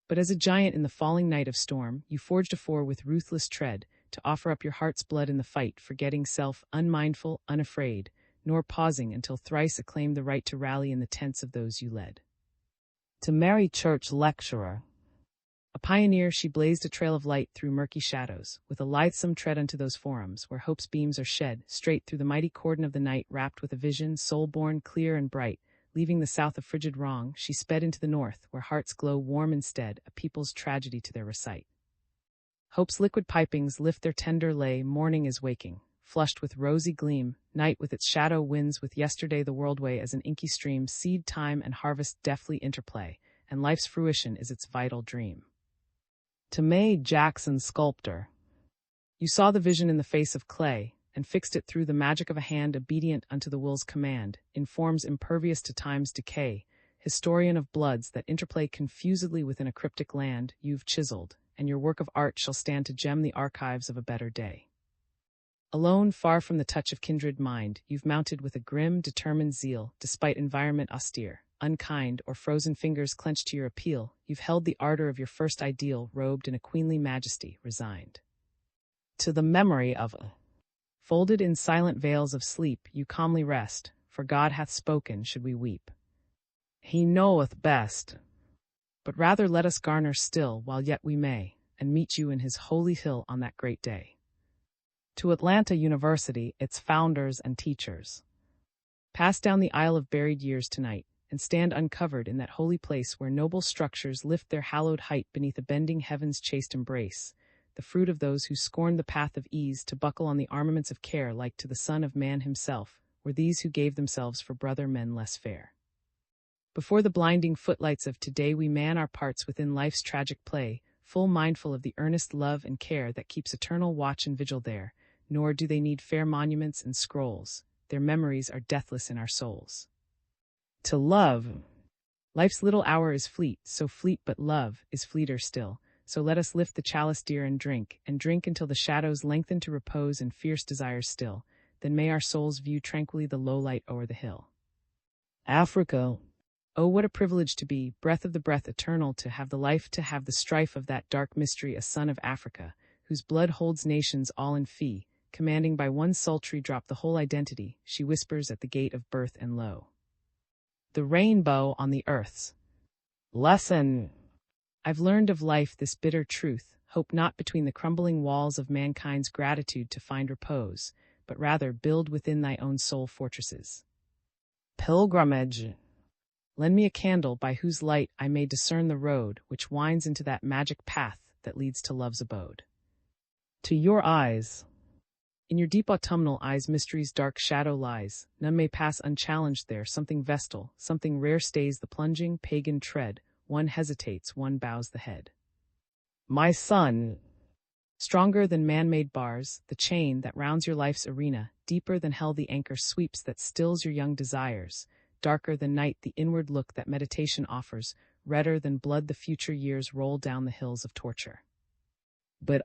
But as a giant in the falling night of storm, you forged a four with ruthless tread, to offer up your heart's blood in the fight, forgetting self, unmindful, unafraid, nor pausing until thrice acclaimed the right to rally in the tents of those you led. To Mary Church, lecturer. A pioneer, she blazed a trail of light through murky shadows, with a lithesome tread unto those forums where hope's beams are shed, straight through the mighty cordon of the night, wrapped with a vision, soul-born, clear and bright. Leaving the south of frigid wrong, she sped into the north, where hearts glow warm instead, a people's tragedy to their recite. Hope's liquid pipings lift their tender lay, morning is waking, flushed with rosy gleam, night with its shadow winds with yesterday the world way as an inky stream, seed time and harvest deftly interplay, and life's fruition is its vital dream. To May Jackson, sculptor. You saw the vision in the face of clay, and fixed it through the magic of a hand obedient unto the will's command, in forms impervious to time's decay, historian of bloods that interplay confusedly within a cryptic land, you've chiseled, and your work of art shall stand to gem the archives of a better day. Alone, far from the touch of kindred mind, you've mounted with a grim, determined zeal, despite environment austere, unkind, or frozen fingers clenched to your appeal, you've held the ardor of your first ideal, robed in a queenly majesty, resigned. To the memory of a folded in silent veils of sleep, you calmly rest, for God hath spoken, should we weep. He knoweth best. But rather let us garner still, while yet we may, and meet you in his holy hill on that great day. To Atlanta University, its founders and teachers. Pass down the aisle of buried years tonight, and stand uncovered in that holy place where noble structures lift their hallowed height beneath a bending heaven's chaste embrace, the fruit of those who scorned the path of ease to buckle on the armaments of care like to the Son of Man himself, were these who gave themselves for brother men less fair. Before the blinding footlights of today we man our parts within life's tragic play, full mindful of the earnest love and care that keeps eternal watch and vigil there, nor do they need fair monuments and scrolls, their memories are deathless in our souls. To love. Life's little hour is fleet, so fleet but love is fleeter still. So let us lift the chalice dear and drink until the shadows lengthen to repose and fierce desires still. Then may our souls view tranquilly the low light o'er the hill. Africa. Oh, what a privilege to be, breath of the breath eternal, to have the life, to have the strife of that dark mystery, a son of Africa, whose blood holds nations all in fee, commanding by one sultry drop the whole identity, she whispers at the gate of birth and lo. The rainbow on the earth's lesson. I've learned of life this bitter truth, hope not between the crumbling walls of mankind's gratitude to find repose, but rather build within thy own soul fortresses. Pilgrimage. Lend me a candle by whose light I may discern the road which winds into that magic path that leads to love's abode. To your eyes. In your deep autumnal eyes mystery's dark shadow lies, none may pass unchallenged there, something vestal, something rare stays the plunging, pagan tread, one hesitates, one bows the head. My son. Stronger than man-made bars, the chain that rounds your life's arena, deeper than hell the anchor sweeps that stills your young desires, darker than night the inward look that meditation offers, redder than blood the future years roll down the hills of torture. But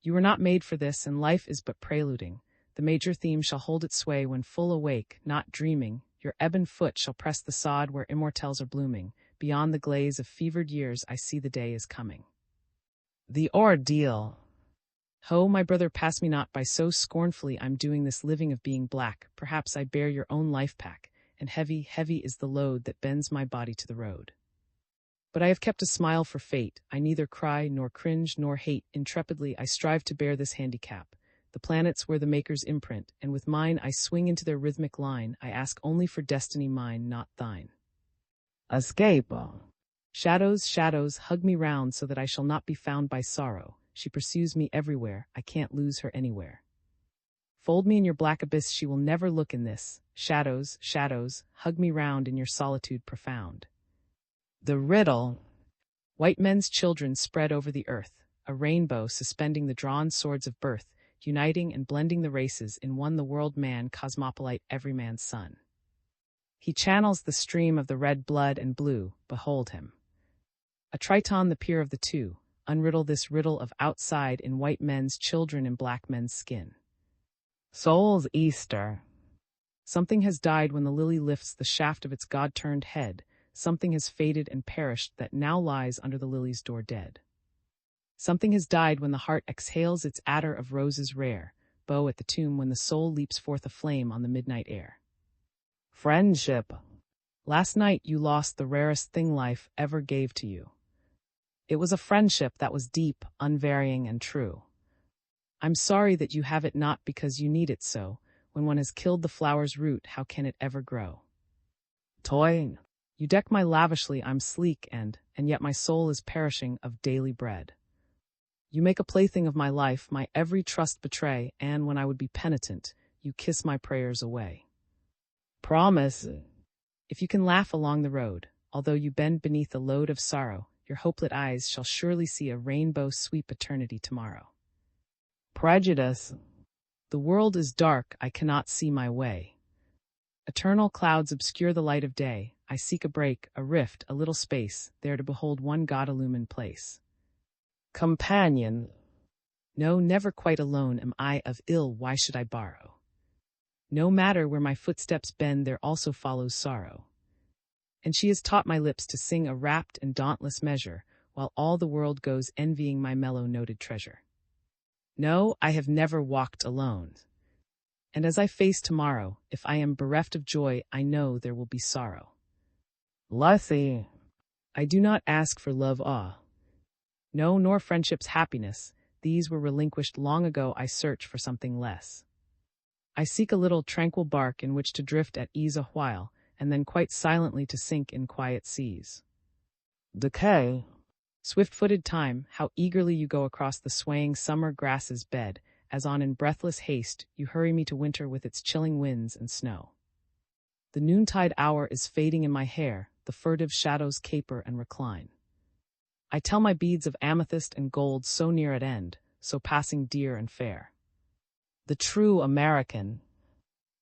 you were not made for this, and life is but preluding. The major theme shall hold its sway when full awake, not dreaming. Your ebon foot shall press the sod where immortelles are blooming. Beyond the glaze of fevered years I see the day is coming. The ordeal. Ho, my brother, pass me not by so scornfully. I'm doing this living of being black. Perhaps I bear your own life pack, and heavy, heavy is the load that bends my body to the road. But I have kept a smile for fate. I neither cry, nor cringe, nor hate. Intrepidly I strive to bear this handicap. The planets wear the Maker's imprint, and with mine I swing into their rhythmic line. I ask only for destiny mine, not thine. Escape. Shadows, shadows, hug me round so that I shall not be found by sorrow. She pursues me everywhere, I can't lose her anywhere. Fold me in your black abyss, she will never look in this. Shadows, shadows, hug me round in your solitude profound. The riddle. White men's children spread over the earth, a rainbow suspending the drawn swords of birth, uniting and blending the races in one, the world man, cosmopolite, every man's son. He channels the stream of the red blood and blue, behold him. A Triton, the peer of the two, unriddle this riddle of outside in white men's children in black men's skin. Soul's Easter. Something has died when the lily lifts the shaft of its God-turned head. Something has faded and perished that now lies under the lily's door dead. Something has died when the heart exhales its attar of roses rare, bow at the tomb when the soul leaps forth aflame on the midnight air. Friendship. Last night you lost the rarest thing life ever gave to you. It was a friendship that was deep, unvarying, and true. I'm sorry that you have it not because you need it so. When one has killed the flower's root, how can it ever grow? Toy. You deck my lavishly, I'm sleek, and yet my soul is perishing of daily bread. You make a plaything of my life, my every trust betray, and when I would be penitent, you kiss my prayers away. Promise. If you can laugh along the road, although you bend beneath a load of sorrow, your hopelit eyes shall surely see a rainbow sweep eternity tomorrow. Prejudice. The world is dark, I cannot see my way. Eternal clouds obscure the light of day. I seek a break, a rift, a little space, there to behold one God-illumined place. Companion. No, never quite alone am I of ill, why should I borrow? No matter where my footsteps bend, there also follows sorrow. And she has taught my lips to sing a rapt and dauntless measure, while all the world goes envying my mellow-noted treasure. No, I have never walked alone. And as I face tomorrow, if I am bereft of joy, I know there will be sorrow. Lucy. I do not ask for love, no, nor friendship's happiness. These were relinquished long ago. I search for something less. I seek a little tranquil bark in which to drift at ease a while, and then quite silently to sink in quiet seas. Decay. Swift-footed time, how eagerly you go across the swaying summer grass's bed, as on in breathless haste you hurry me to winter with its chilling winds and snow. The noontide hour is fading in my hair, the furtive shadows caper and recline. I tell my beads of amethyst and gold so near at end, so passing dear and fair. The true American.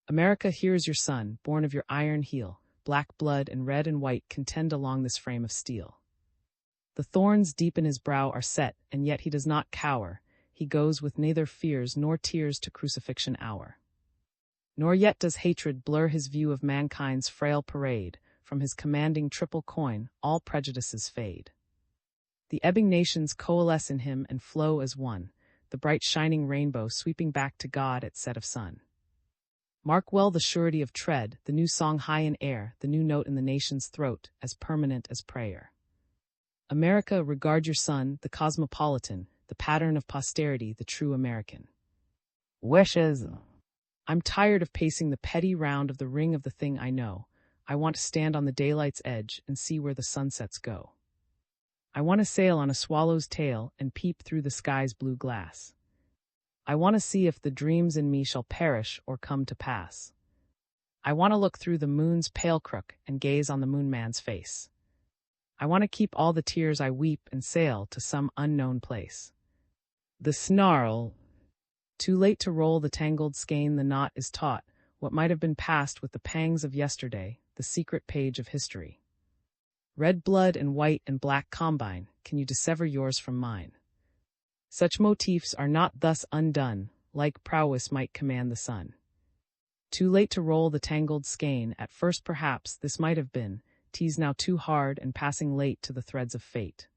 America, here's your son, born of your iron heel. Black blood and red and white contend along this frame of steel. The thorns deep in his brow are set, and yet he does not cower. He goes with neither fears nor tears to crucifixion hour. Nor yet does hatred blur his view of mankind's frail parade. From his commanding triple coin, all prejudices fade. The ebbing nations coalesce in him and flow as one, the bright shining rainbow sweeping back to God at set of sun. Mark well the surety of tread, the new song high in air, the new note in the nation's throat, as permanent as prayer. America, regard your son, the cosmopolitan, the pattern of posterity, the true American. Wishes. I'm tired of pacing the petty round of the ring of the thing I know. I want to stand on the daylight's edge and see where the sunsets go. I want to sail on a swallow's tail and peep through the sky's blue glass. I want to see if the dreams in me shall perish or come to pass. I want to look through the moon's pale crook and gaze on the moonman's face. I want to keep all the tears I weep and sail to some unknown place. The snarl. Too late to roll the tangled skein, the knot is taut. what might have been past with the pangs of yesterday, the secret page of history. Red blood and white and black combine, can you dissever yours from mine? Such motifs are not thus undone, like prowess might command the sun. Too late to roll the tangled skein, at first perhaps this might have been, 'tis now too hard and passing late to the threads of fate.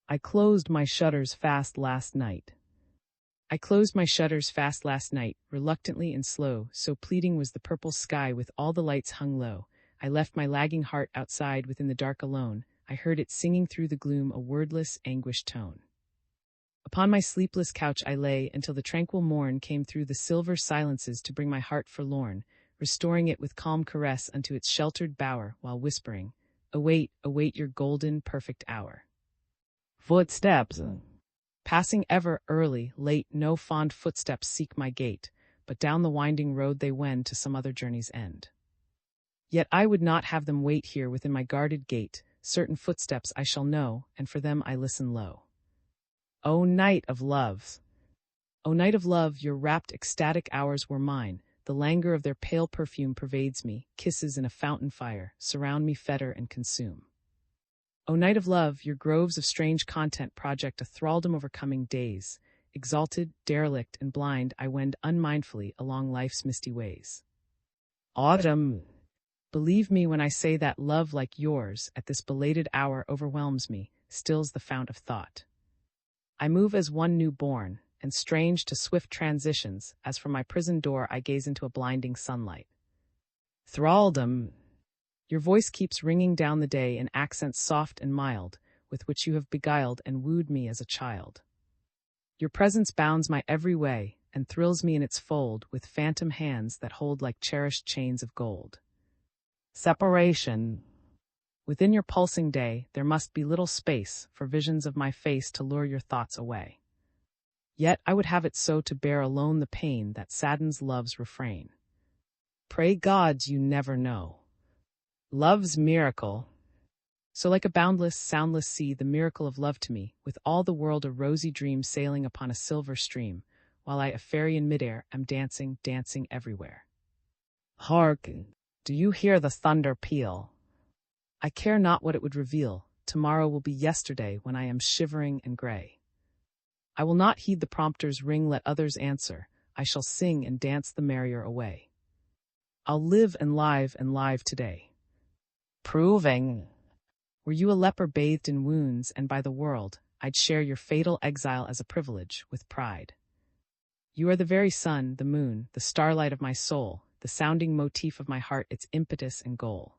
I closed my shutters fast last night. Reluctantly and slow, so pleading was the purple sky with all the lights hung low. I left my lagging heart outside within the dark alone. I heard it singing through the gloom a wordless, anguished tone. Upon my sleepless couch I lay until the tranquil morn came through the silver silences to bring my heart forlorn, restoring it with calm caress unto its sheltered bower, while whispering, "Await, await your golden, perfect hour." Footsteps, passing ever, early, late, no fond footsteps seek my gate, but down the winding road they wend to some other journey's end. Yet I would not have them wait here within my guarded gate. Certain footsteps I shall know, and for them I listen low. O night of love! O night of love, your rapt, ecstatic hours were mine. The languor of their pale perfume pervades me. Kisses in a fountain fire surround me, fetter and consume. O night of love, your groves of strange content project a thraldom overcoming days. Exalted, derelict, and blind, I wend unmindfully along life's misty ways. Autumn! Believe me when I say that love like yours, at this belated hour overwhelms me, stills the fount of thought. I move as one new-born, and strange to swift transitions, as from my prison door I gaze into a blinding sunlight. Thraldom! Your voice keeps ringing down the day in accents soft and mild, with which you have beguiled and wooed me as a child. Your presence bounds my every way, and thrills me in its fold with phantom hands that hold like cherished chains of gold. Separation! Within your pulsing day, there must be little space for visions of my face to lure your thoughts away. Yet I would have it so to bear alone the pain that saddens love's refrain. Pray gods you never know. Love's miracle. So like a boundless, soundless sea, the miracle of love to me, with all the world a rosy dream sailing upon a silver stream, while I, a fairy in midair, am dancing, dancing everywhere. Hark! Do you hear the thunder peal? I care not what it would reveal. Tomorrow will be yesterday when I am shivering and gray. I will not heed the prompter's ring, let others answer. I shall sing and dance the merrier away. I'll live and live today. Proving. Were you a leper bathed in wounds and by the world, I'd share your fatal exile as a privilege, with pride. You are the very sun, the moon, the starlight of my soul, the sounding motif of my heart, its impetus and goal.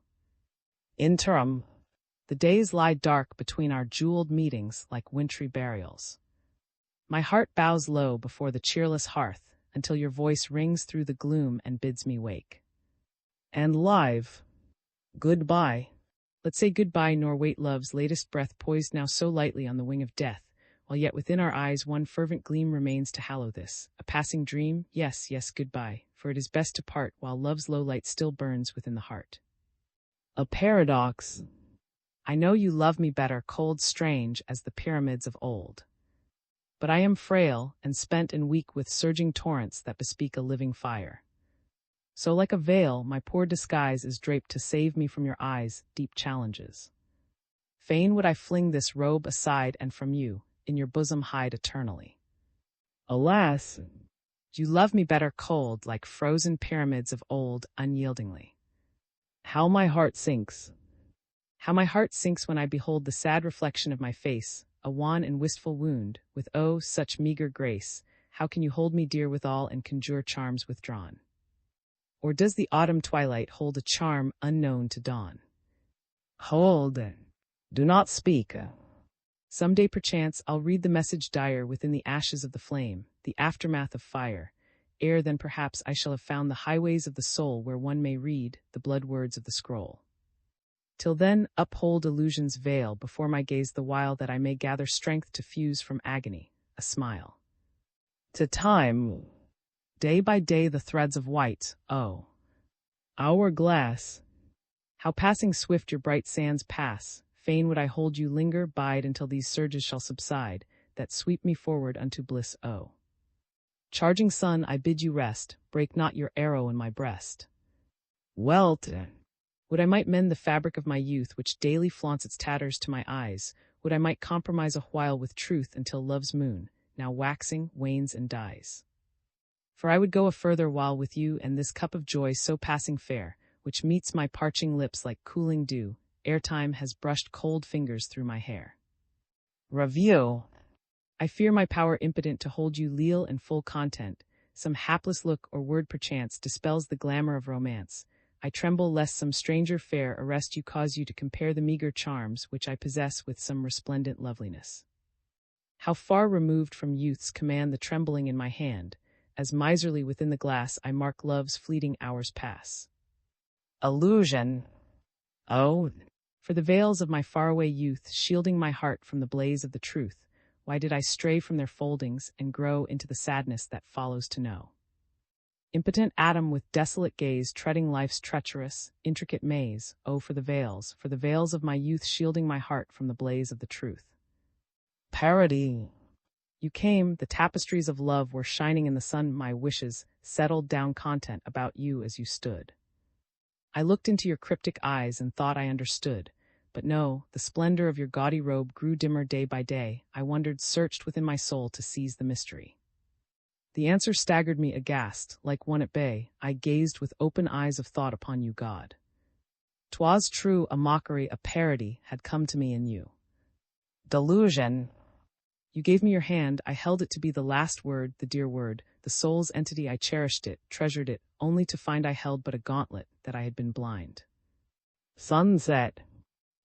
Interim. The days lie dark between our jeweled meetings like wintry burials. My heart bows low before the cheerless hearth until your voice rings through the gloom and bids me wake. And live. Goodbye. Let's say goodbye nor wait love's latest breath poised now so lightly on the wing of death, while yet within our eyes one fervent gleam remains to hallow this, a passing dream, yes, goodbye, for it is best to part while love's low light still burns within the heart. A paradox. I know you love me better, cold, strange as the pyramids of old. But I am frail and spent and weak with surging torrents that bespeak a living fire. So like a veil, my poor disguise is draped to save me from your eyes' deep challenges. Fain would I fling this robe aside and from you, in your bosom hide eternally. Alas, you love me better cold, like frozen pyramids of old, unyieldingly. How my heart sinks. How my heart sinks when I behold the sad reflection of my face, a wan and wistful wound, with oh, such meager grace. How can you hold me dear withal and conjure charms withdrawn? Or does the autumn twilight hold a charm unknown to dawn? Hold, do not speak. Some day perchance I'll read the message dire within the ashes of the flame, the aftermath of fire. Ere then perhaps I shall have found the highways of the soul where one may read the blood words of the scroll. Till then, uphold illusion's veil before my gaze the while that I may gather strength to fuse from agony a smile. To time, day by day the threads of white, oh, hourglass. How passing swift your bright sands pass, fain would I hold you linger, bide until these surges shall subside, that sweep me forward unto bliss, oh. Charging sun, I bid you rest, break not your arrow in my breast. Welt, would I might mend the fabric of my youth, which daily flaunts its tatters to my eyes, would I might compromise a while with truth until love's moon, now waxing, wanes and dies. For I would go a further while with you, and this cup of joy so passing fair, which meets my parching lips like cooling dew, ere time has brushed cold fingers through my hair. Review. I fear my power impotent to hold you leal and full content, some hapless look or word perchance dispels the glamour of romance. I tremble lest some stranger fair arrest you, cause you to compare the meager charms which I possess with some resplendent loveliness. How far removed from youth's command the trembling in my hand, as miserly within the glass I mark love's fleeting hours pass. Illusion. Oh, for the veils of my faraway youth, shielding my heart from the blaze of the truth, why did I stray from their foldings and grow into the sadness that follows to know? Impotent atom with desolate gaze, treading life's treacherous, intricate maze, oh, for the veils of my youth, shielding my heart from the blaze of the truth. Parody. You came, the tapestries of love were shining in the sun, my wishes settled down content about you as you stood. I looked into your cryptic eyes and thought I understood, but no, the splendor of your gaudy robe grew dimmer day by day. I wondered, searched within my soul to seize the mystery. The answer staggered me aghast, like one at bay. I gazed with open eyes of thought upon you, God. 'Twas true, a mockery, a parody had come to me in you. Delusion. You gave me your hand, I held it to be the last word, the dear word, the soul's entity. I cherished it, treasured it, only to find I held but a gauntlet, that I had been blind. Sunset.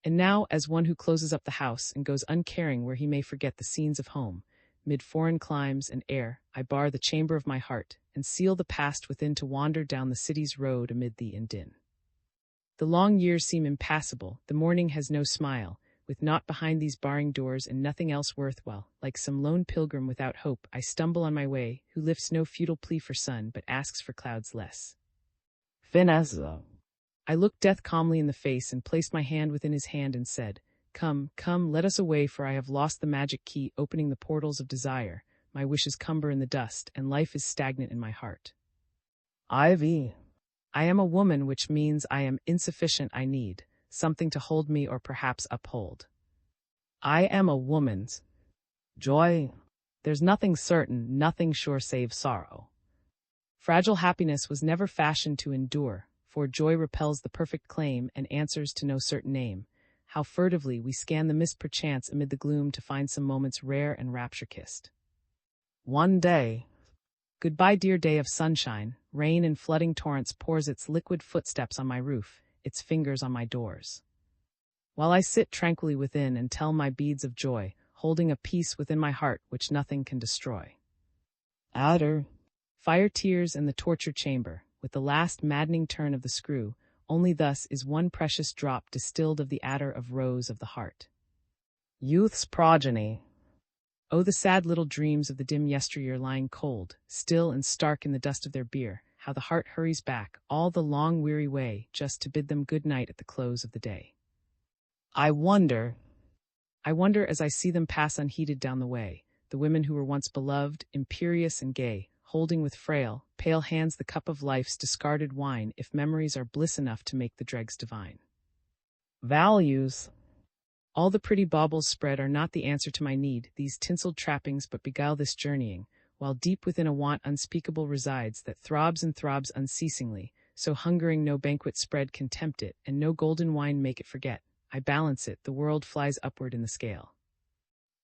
And now, as one who closes up the house and goes uncaring where he may forget the scenes of home, mid foreign climes and air, I bar the chamber of my heart, and seal the past within to wander down the city's road amid thee and din. The long years seem impassable, the morning has no smile, with naught behind these barring doors and nothing else worthwhile. Like some lone pilgrim without hope, I stumble on my way, who lifts no futile plea for sun, but asks for clouds less. Finesse. I looked death calmly in the face and placed my hand within his hand and said, Come, come, let us away, for I have lost the magic key opening the portals of desire. My wishes cumber in the dust, and life is stagnant in my heart. Ivy. I am a woman, which means I am insufficient. I need something to hold me or perhaps uphold. I am a woman's joy. There's nothing certain, nothing sure save sorrow. Fragile happiness was never fashioned to endure, for joy repels the perfect claim and answers to no certain name. How furtively we scan the mist perchance amid the gloom to find some moments rare and rapture-kissed. One day. Goodbye, dear day of sunshine. Rain in flooding torrents pours its liquid footsteps on my roof, its fingers on my doors. While I sit tranquilly within and tell my beads of joy, holding a peace within my heart which nothing can destroy. Outer. Fire tears in the torture chamber, with the last maddening turn of the screw, only thus is one precious drop distilled of the attar of rose of the heart. Youth's progeny. Oh, the sad little dreams of the dim yesteryear lying cold, still and stark in the dust of their bier, how the heart hurries back all the long weary way just to bid them good night at the close of the day. I wonder as I see them pass unheeded down the way, the women who were once beloved, imperious and gay, holding with frail, pale hands the cup of life's discarded wine, if memories are bliss enough to make the dregs divine. Values. All the pretty baubles spread are not the answer to my need, these tinseled trappings but beguile this journeying, while deep within a want unspeakable resides that throbs and throbs unceasingly, so hungering no banquet spread can tempt it, and no golden wine make it forget. I balance it, the world flies upward in the scale.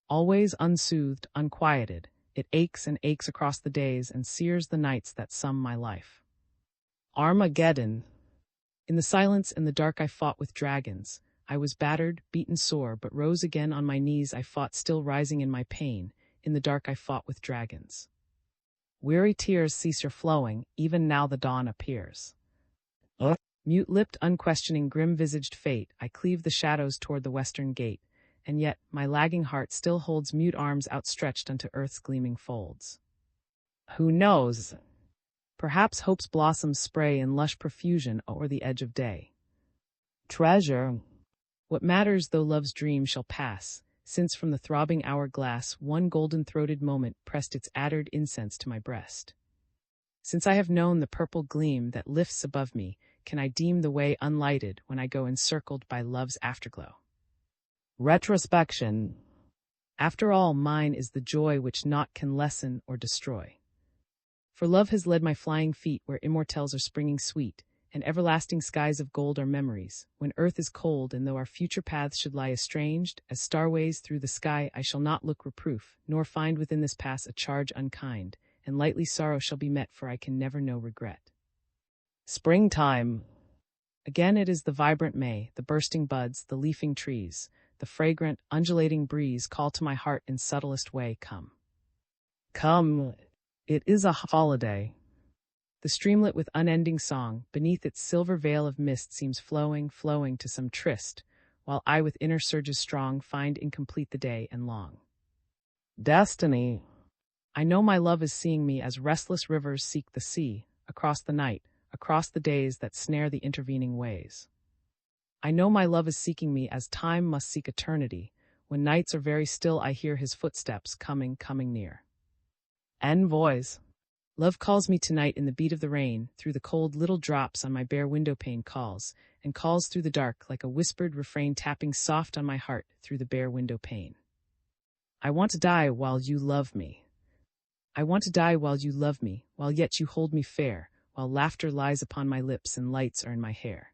Always unsoothed, unquieted, it aches and aches across the days and sears the nights that sum my life. Armageddon. In the silence and the dark I fought with dragons. I was battered, beaten sore, but rose again on my knees. I fought, still rising in my pain. In the dark I fought with dragons. Weary tears cease your flowing, even now the dawn appears. Mute-lipped, unquestioning, grim-visaged fate, I cleave the shadows toward the western gate, and yet my lagging heart still holds mute arms outstretched unto earth's gleaming folds. Who knows? Perhaps hope's blossoms spray in lush profusion o'er the edge of day. Treasure. What matters though love's dream shall pass, since from the throbbing hourglass one golden-throated moment pressed its addered incense to my breast. Since I have known the purple gleam that lifts above me, can I deem the way unlighted when I go encircled by love's afterglow? Retrospection. After all, mine is the joy which naught can lessen or destroy. For love has led my flying feet where immortelles are springing sweet, and everlasting skies of gold are memories, when earth is cold, and though our future paths should lie estranged, as starways through the sky I shall not look reproof, nor find within this pass a charge unkind, and lightly sorrow shall be met, for I can never know regret. Springtime. Again it is the vibrant May, the bursting buds, the leafing trees, the fragrant, undulating breeze call to my heart in subtlest way, come. Come, it is a holiday. The streamlet with unending song, beneath its silver veil of mist seems flowing to some tryst, while I with inner surges strong find incomplete the day and long. Destiny. I know my love is seeing me as restless rivers seek the sea, across the night, across the days that snare the intervening ways. I know my love is seeking me as time must seek eternity. When nights are very still I hear his footsteps coming near. Envoys. Love calls me tonight in the beat of the rain, through the cold little drops on my bare windowpane calls, and calls through the dark like a whispered refrain tapping soft on my heart through the bare windowpane. I want to die while you love me. I want to die while you love me, while yet you hold me fair, while laughter lies upon my lips and lights are in my hair.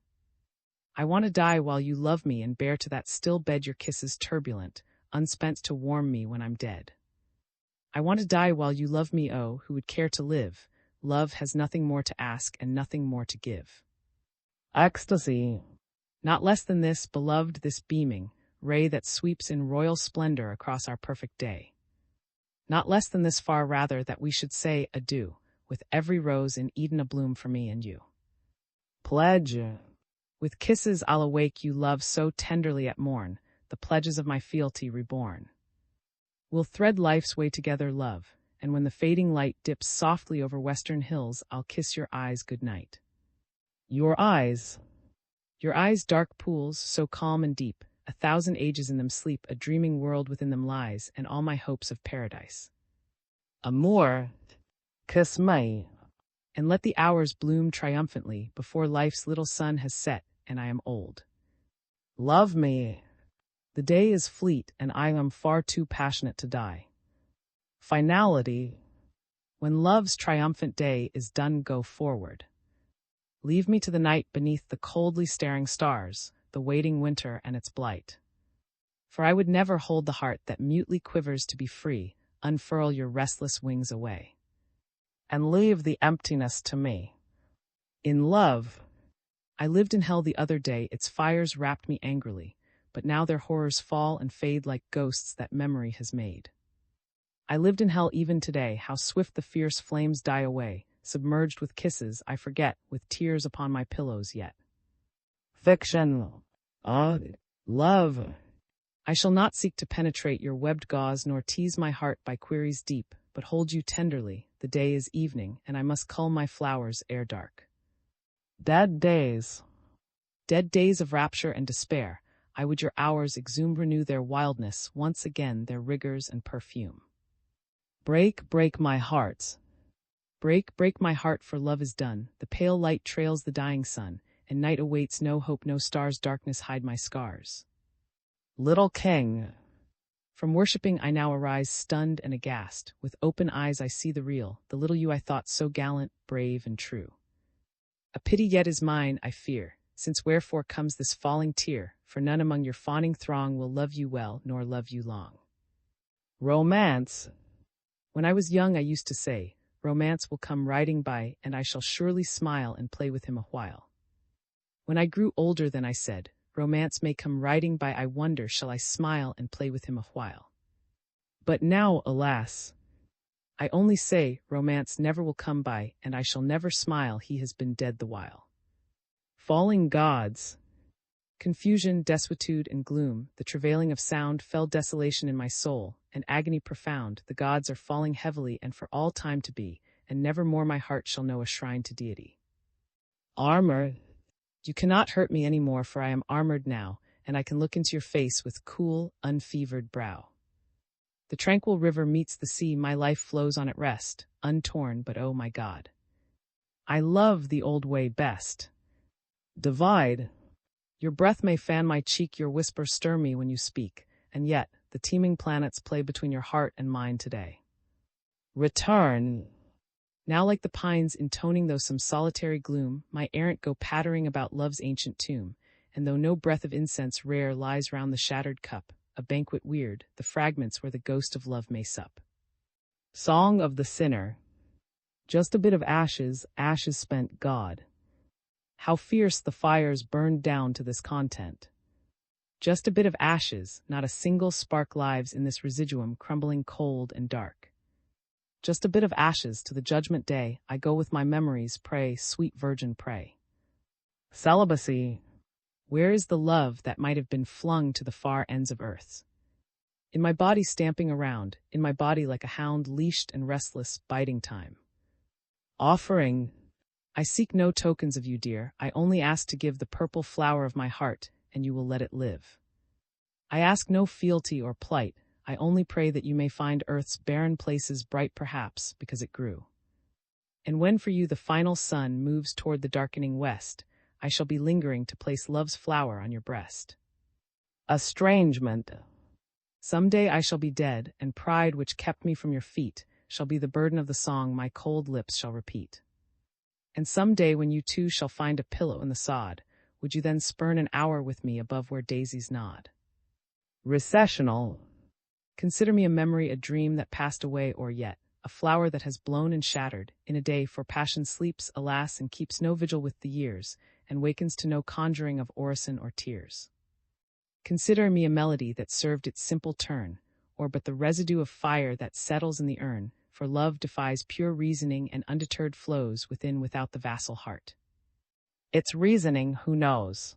I want to die while you love me and bear to that still bed your kisses turbulent, unspent to warm me when I'm dead. I want to die while you love me, oh, who would care to live. Love has nothing more to ask and nothing more to give. Ecstasy. Not less than this, beloved, this beaming ray that sweeps in royal splendor across our perfect day. Not less than this, far rather, that we should say adieu, with every rose in Eden abloom for me and you. Pledge. With kisses I'll awake you, love, so tenderly at morn, the pledges of my fealty reborn. We'll thread life's way together, love, and when the fading light dips softly over western hills, I'll kiss your eyes good night. Your eyes, dark pools, so calm and deep, 1,000 ages in them sleep, a dreaming world within them lies, and all my hopes of paradise. Amour, kiss me, and let the hours bloom triumphantly before life's little sun has set and I am old. Love me. The day is fleet, and I am far too passionate to die. Finality. When love's triumphant day is done, go forward. Leave me to the night beneath the coldly staring stars, the waiting winter and its blight. For I would never hold the heart that mutely quivers to be free, unfurl your restless wings away. And leave the emptiness to me. In love. I lived in hell the other day, its fires wrapped me angrily, but now their horrors fall and fade like ghosts that memory has made. I lived in hell even today, how swift the fierce flames die away, submerged with kisses I forget, with tears upon my pillows yet. Fiction. Love. I shall not seek to penetrate your webbed gauze nor tease my heart by queries deep, but hold you tenderly. The day is evening, and I must cull my flowers ere dark. Dead days. Dead days of rapture and despair, I would your hours exhume renew their wildness, once again their rigors and perfume. Break, break my heart. Break, break my heart, for love is done. The pale light trails the dying sun, and night awaits no hope, no stars, darkness hide my scars. Little king. From worshipping I now arise, stunned and aghast. With open eyes I see the real, the little you I thought so gallant, brave, and true. A pity yet is mine, I fear, since wherefore comes this falling tear, for none among your fawning throng will love you well, nor love you long. Romance. When I was young I used to say, romance will come riding by, and I shall surely smile and play with him a while. When I grew older then I said, romance may come riding by, I wonder shall I smile and play with him a while. But now, alas, I only say, romance never will come by, and I shall never smile, he has been dead the while. Falling gods. Confusion, desuetude, and gloom, the travailing of sound, fell desolation in my soul, and agony profound, the gods are falling heavily and for all time to be, and never more my heart shall know a shrine to deity. Armor. You cannot hurt me any more, for I am armored now, and I can look into your face with cool, unfevered brow. The tranquil river meets the sea, my life flows on at rest, untorn, but oh my God. I love the old way best. Divide. Your breath may fan my cheek, your whisper stir me when you speak, and yet the teeming planets play between your heart and mine today. Return. Now like the pines intoning though some solitary gloom, my errant go pattering about love's ancient tomb, and though no breath of incense rare lies round the shattered cup, a banquet weird, the fragments where the ghost of love may sup. Song of the Sinner. Just a bit of ashes, ashes spent, God. How fierce the fires burned down to this content. Just a bit of ashes, not a single spark lives in this residuum crumbling cold and dark. Just a bit of ashes to the judgment day, I go with my memories, pray, sweet Virgin, pray. Celibacy. Where is the love that might have been flung to the far ends of earth? In my body stamping around, in my body like a hound leashed and restless, biding time. Offering. I seek no tokens of you, dear, I only ask to give the purple flower of my heart, and you will let it live. I ask no fealty or plight, I only pray that you may find earth's barren places bright perhaps, because it grew. And when for you the final sun moves toward the darkening west, I shall be lingering to place love's flower on your breast. Estrangement. Some day I shall be dead, and pride which kept me from your feet shall be the burden of the song my cold lips shall repeat. And some day when you too shall find a pillow in the sod, would you then spurn an hour with me above where daisies nod? Recessional. Consider me a memory, a dream that passed away, or yet a flower that has blown and shattered in a day, for passion sleeps, alas, and keeps no vigil with the years, and wakens to no conjuring of orison or tears. Consider me a melody that served its simple turn, or but the residue of fire that settles in the urn, for love defies pure reasoning and undeterred flows within without the vassal heart. Its reasoning, who knows?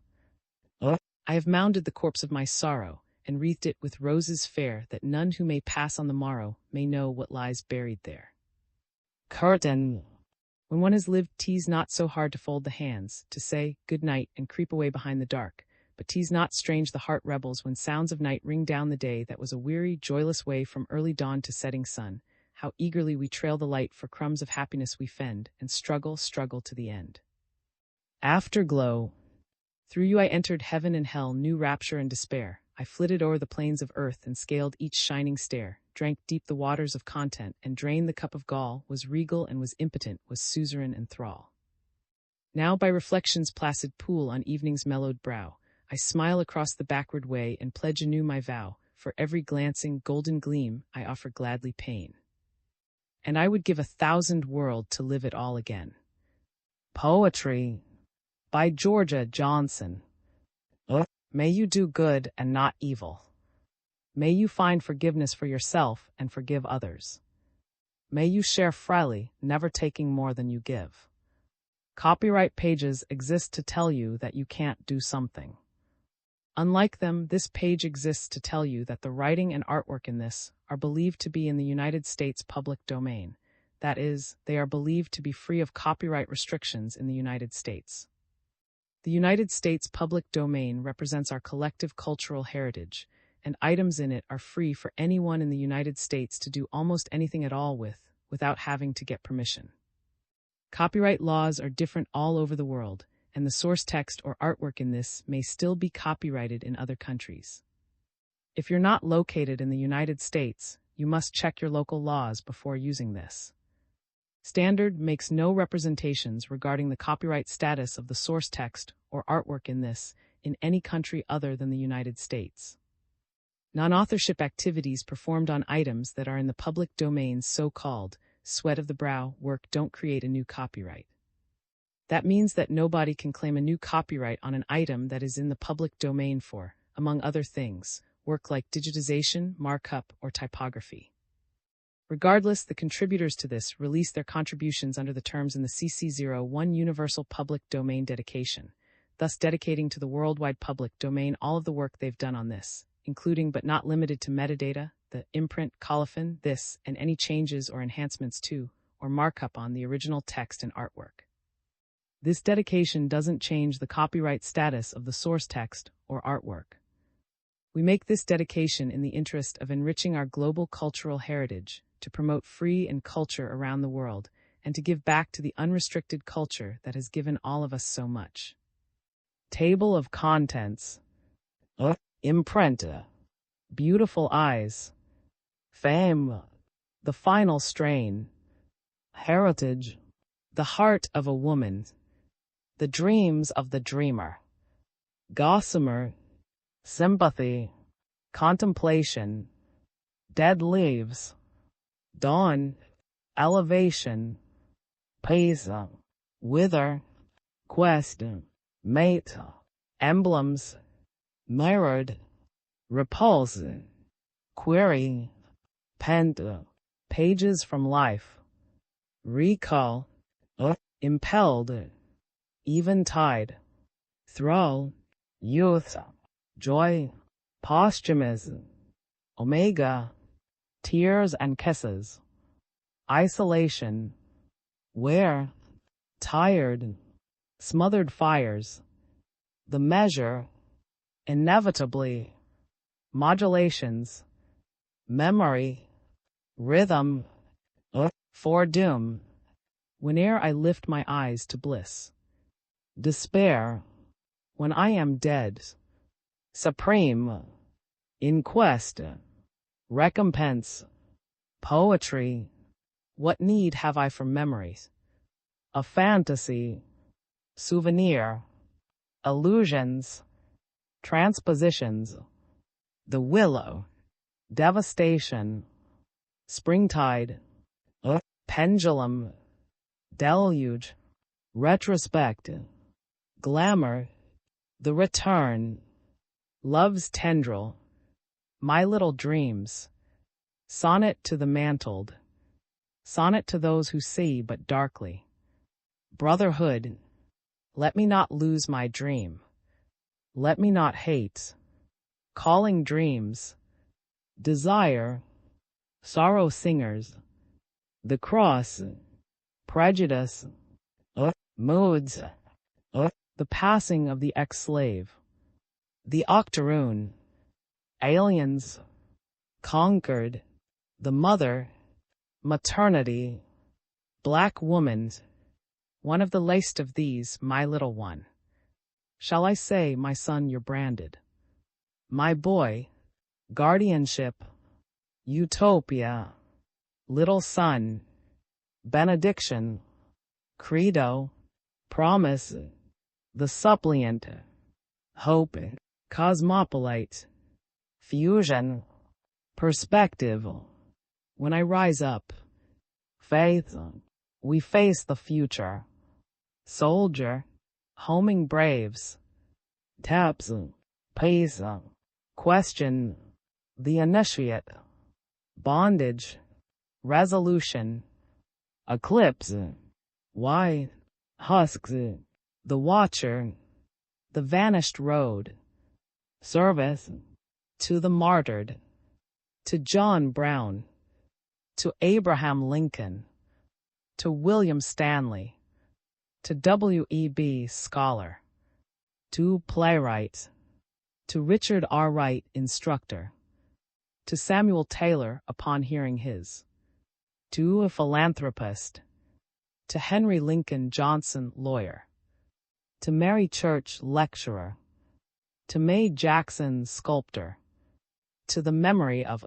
I have mounded the corpse of my sorrow, and wreathed it with roses fair, that none who may pass on the morrow may know what lies buried there. Curtain. When one has lived, 'tis not so hard to fold the hands, to say good night and creep away behind the dark, but 'tis not strange the heart rebels when sounds of night ring down the day that was a weary, joyless way from early dawn to setting sun. How eagerly we trail the light for crumbs of happiness we fend, and struggle to the end. Afterglow. Through you I entered heaven and hell, new rapture and despair. I flitted o'er the plains of earth and scaled each shining stair, drank deep the waters of content, and drained the cup of gall, was regal and was impotent, was suzerain and thrall. Now by reflection's placid pool on evening's mellowed brow, I smile across the backward way and pledge anew my vow, for every glancing, golden gleam I offer gladly pain. And I would give 1,000 world to live it all again. Poetry. By Georgia Johnson. May you do good and not evil. May you find forgiveness for yourself and forgive others. May you share freely, never taking more than you give. Copyright pages exist to tell you that you can't do something. Unlike them, this page exists to tell you that the writing and artwork in this are believed to be in the United States public domain. That is, they are believed to be free of copyright restrictions in the United States. The United States public domain represents our collective cultural heritage, and items in it are free for anyone in the United States to do almost anything at all with, without having to get permission. Copyright laws are different all over the world, and the source text or artwork in this may still be copyrighted in other countries. If you're not located in the United States, you must check your local laws before using this. Standard makes no representations regarding the copyright status of the source text or artwork in this in any country other than the United States. Non-authorship activities performed on items that are in the public domain's so-called sweat of the brow work don't create a new copyright. That means that nobody can claim a new copyright on an item that is in the public domain for, among other things, work like digitization, markup, or typography. Regardless, the contributors to this release their contributions under the terms in the CC01 Universal Public Domain Dedication, thus dedicating to the worldwide public domain all of the work they've done on this, including but not limited to metadata, the imprint, colophon, this, and any changes or enhancements to, or markup on the original text and artwork. This dedication doesn't change the copyright status of the source text or artwork. We make this dedication in the interest of enriching our global cultural heritage, to promote free and culture around the world, and to give back to the unrestricted culture that has given all of us so much. Table of contents. Imprenta. Beautiful eyes. Fame. The final strain. Heritage. The heart of a woman. The dreams of the dreamer. Gossamer. Sympathy. Contemplation. Dead leaves. Dawn. Elevation. Pace. Wither. Quest. Mate. Emblems. Mirrored. Repulse. Query. Pent. Pages from life. Recall. Impelled. Eventide. Thrall. Youth. Joy. Posthumous. Omega. Tears and kisses. Isolation. Wear. Tired. Smothered fires. The measure. Inevitably. Modulations. Memory. Rhythm. Foredoom. Whene'er I lift my eyes to bliss. Despair. When I am dead. Supreme. Inquest. Recompense. Poetry. What need have I for memories? A fantasy. Souvenir. Illusions. Transpositions. The willow. Devastation. Springtide. Pendulum. Deluge. Retrospect. Glamour. The return. Love's tendril. My little dreams. Sonnet to the mantled. Sonnet to those who see but darkly. Brotherhood. Let me not lose my dream. Let me not hate. Calling dreams. Desire. Sorrow singers. The cross. Prejudice. Moods. The passing of the ex-slave. The octoroon. Aliens. Conquered. The mother. Maternity. Black woman. One of the laced of these, my little one. Shall I say, my son, you're branded? My boy. Guardianship. Utopia. Little son. Benediction. Credo. Promise. The suppliant. Hope. Cosmopolite. Fusion. Perspective. When I rise up. Faith. We face the future. Soldier. Homing braves. Taps. Pace. Question. The initiate. Bondage. Resolution. Eclipse. Why? Husks. The watcher. The vanished road. Service. To the martyred. To John Brown. To Abraham Lincoln. To William Stanley. To W.E.B. Scholar. To playwright. To Richard R. Wright, instructor. To Samuel Taylor upon hearing his. To a philanthropist. To Henry Lincoln Johnson, lawyer. To Mary Church, lecturer. To Mae Jackson, sculptor. To the memory of.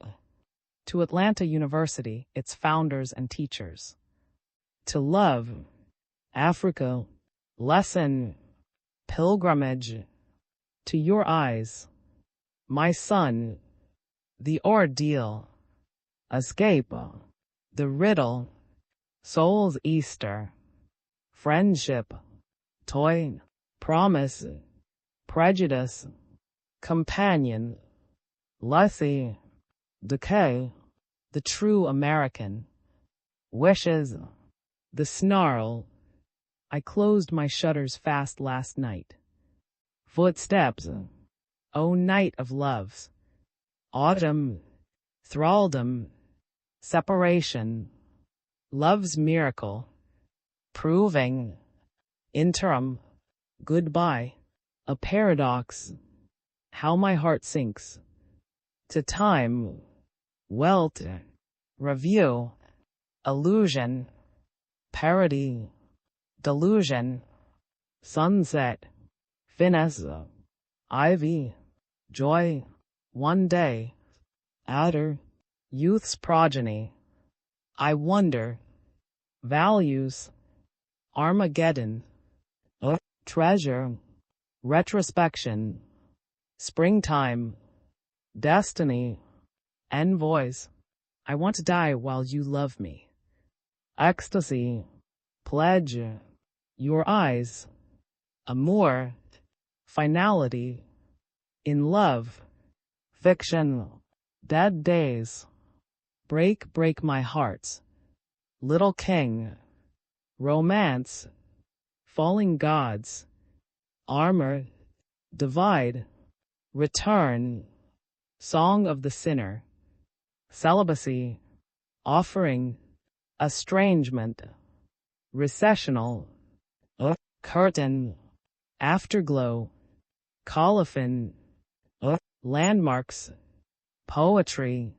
To Atlanta University, its founders and teachers. To love. Africa. Lesson. Pilgrimage. To your eyes. My son. The ordeal. Escape. The riddle. Soul's Easter. Friendship. Toy. Promise. Prejudice. Companion. Lessee. Decay. The true American. Wishes. The snarl. I closed my shutters fast last night. Footsteps. O night of loves. Autumn. Thraldom. Separation. Love's miracle. Proving. interim, goodbye, a paradox, how my heart sinks, to time, welt, review, illusion, parody, delusion, sunset, finesse, ivy, joy, one day, adder, youth's progeny, I wonder, values, Armageddon, treasure, retrospection, springtime, destiny, envoys, I want to die while you love me, ecstasy, pledge, your eyes, amour, finality, in love, fiction, dead days, break my heart, little king, romance, falling gods, armor, divide, return, song of the sinner, celibacy, offering, estrangement, recessional, curtain, afterglow, colophon, landmarks, poetry,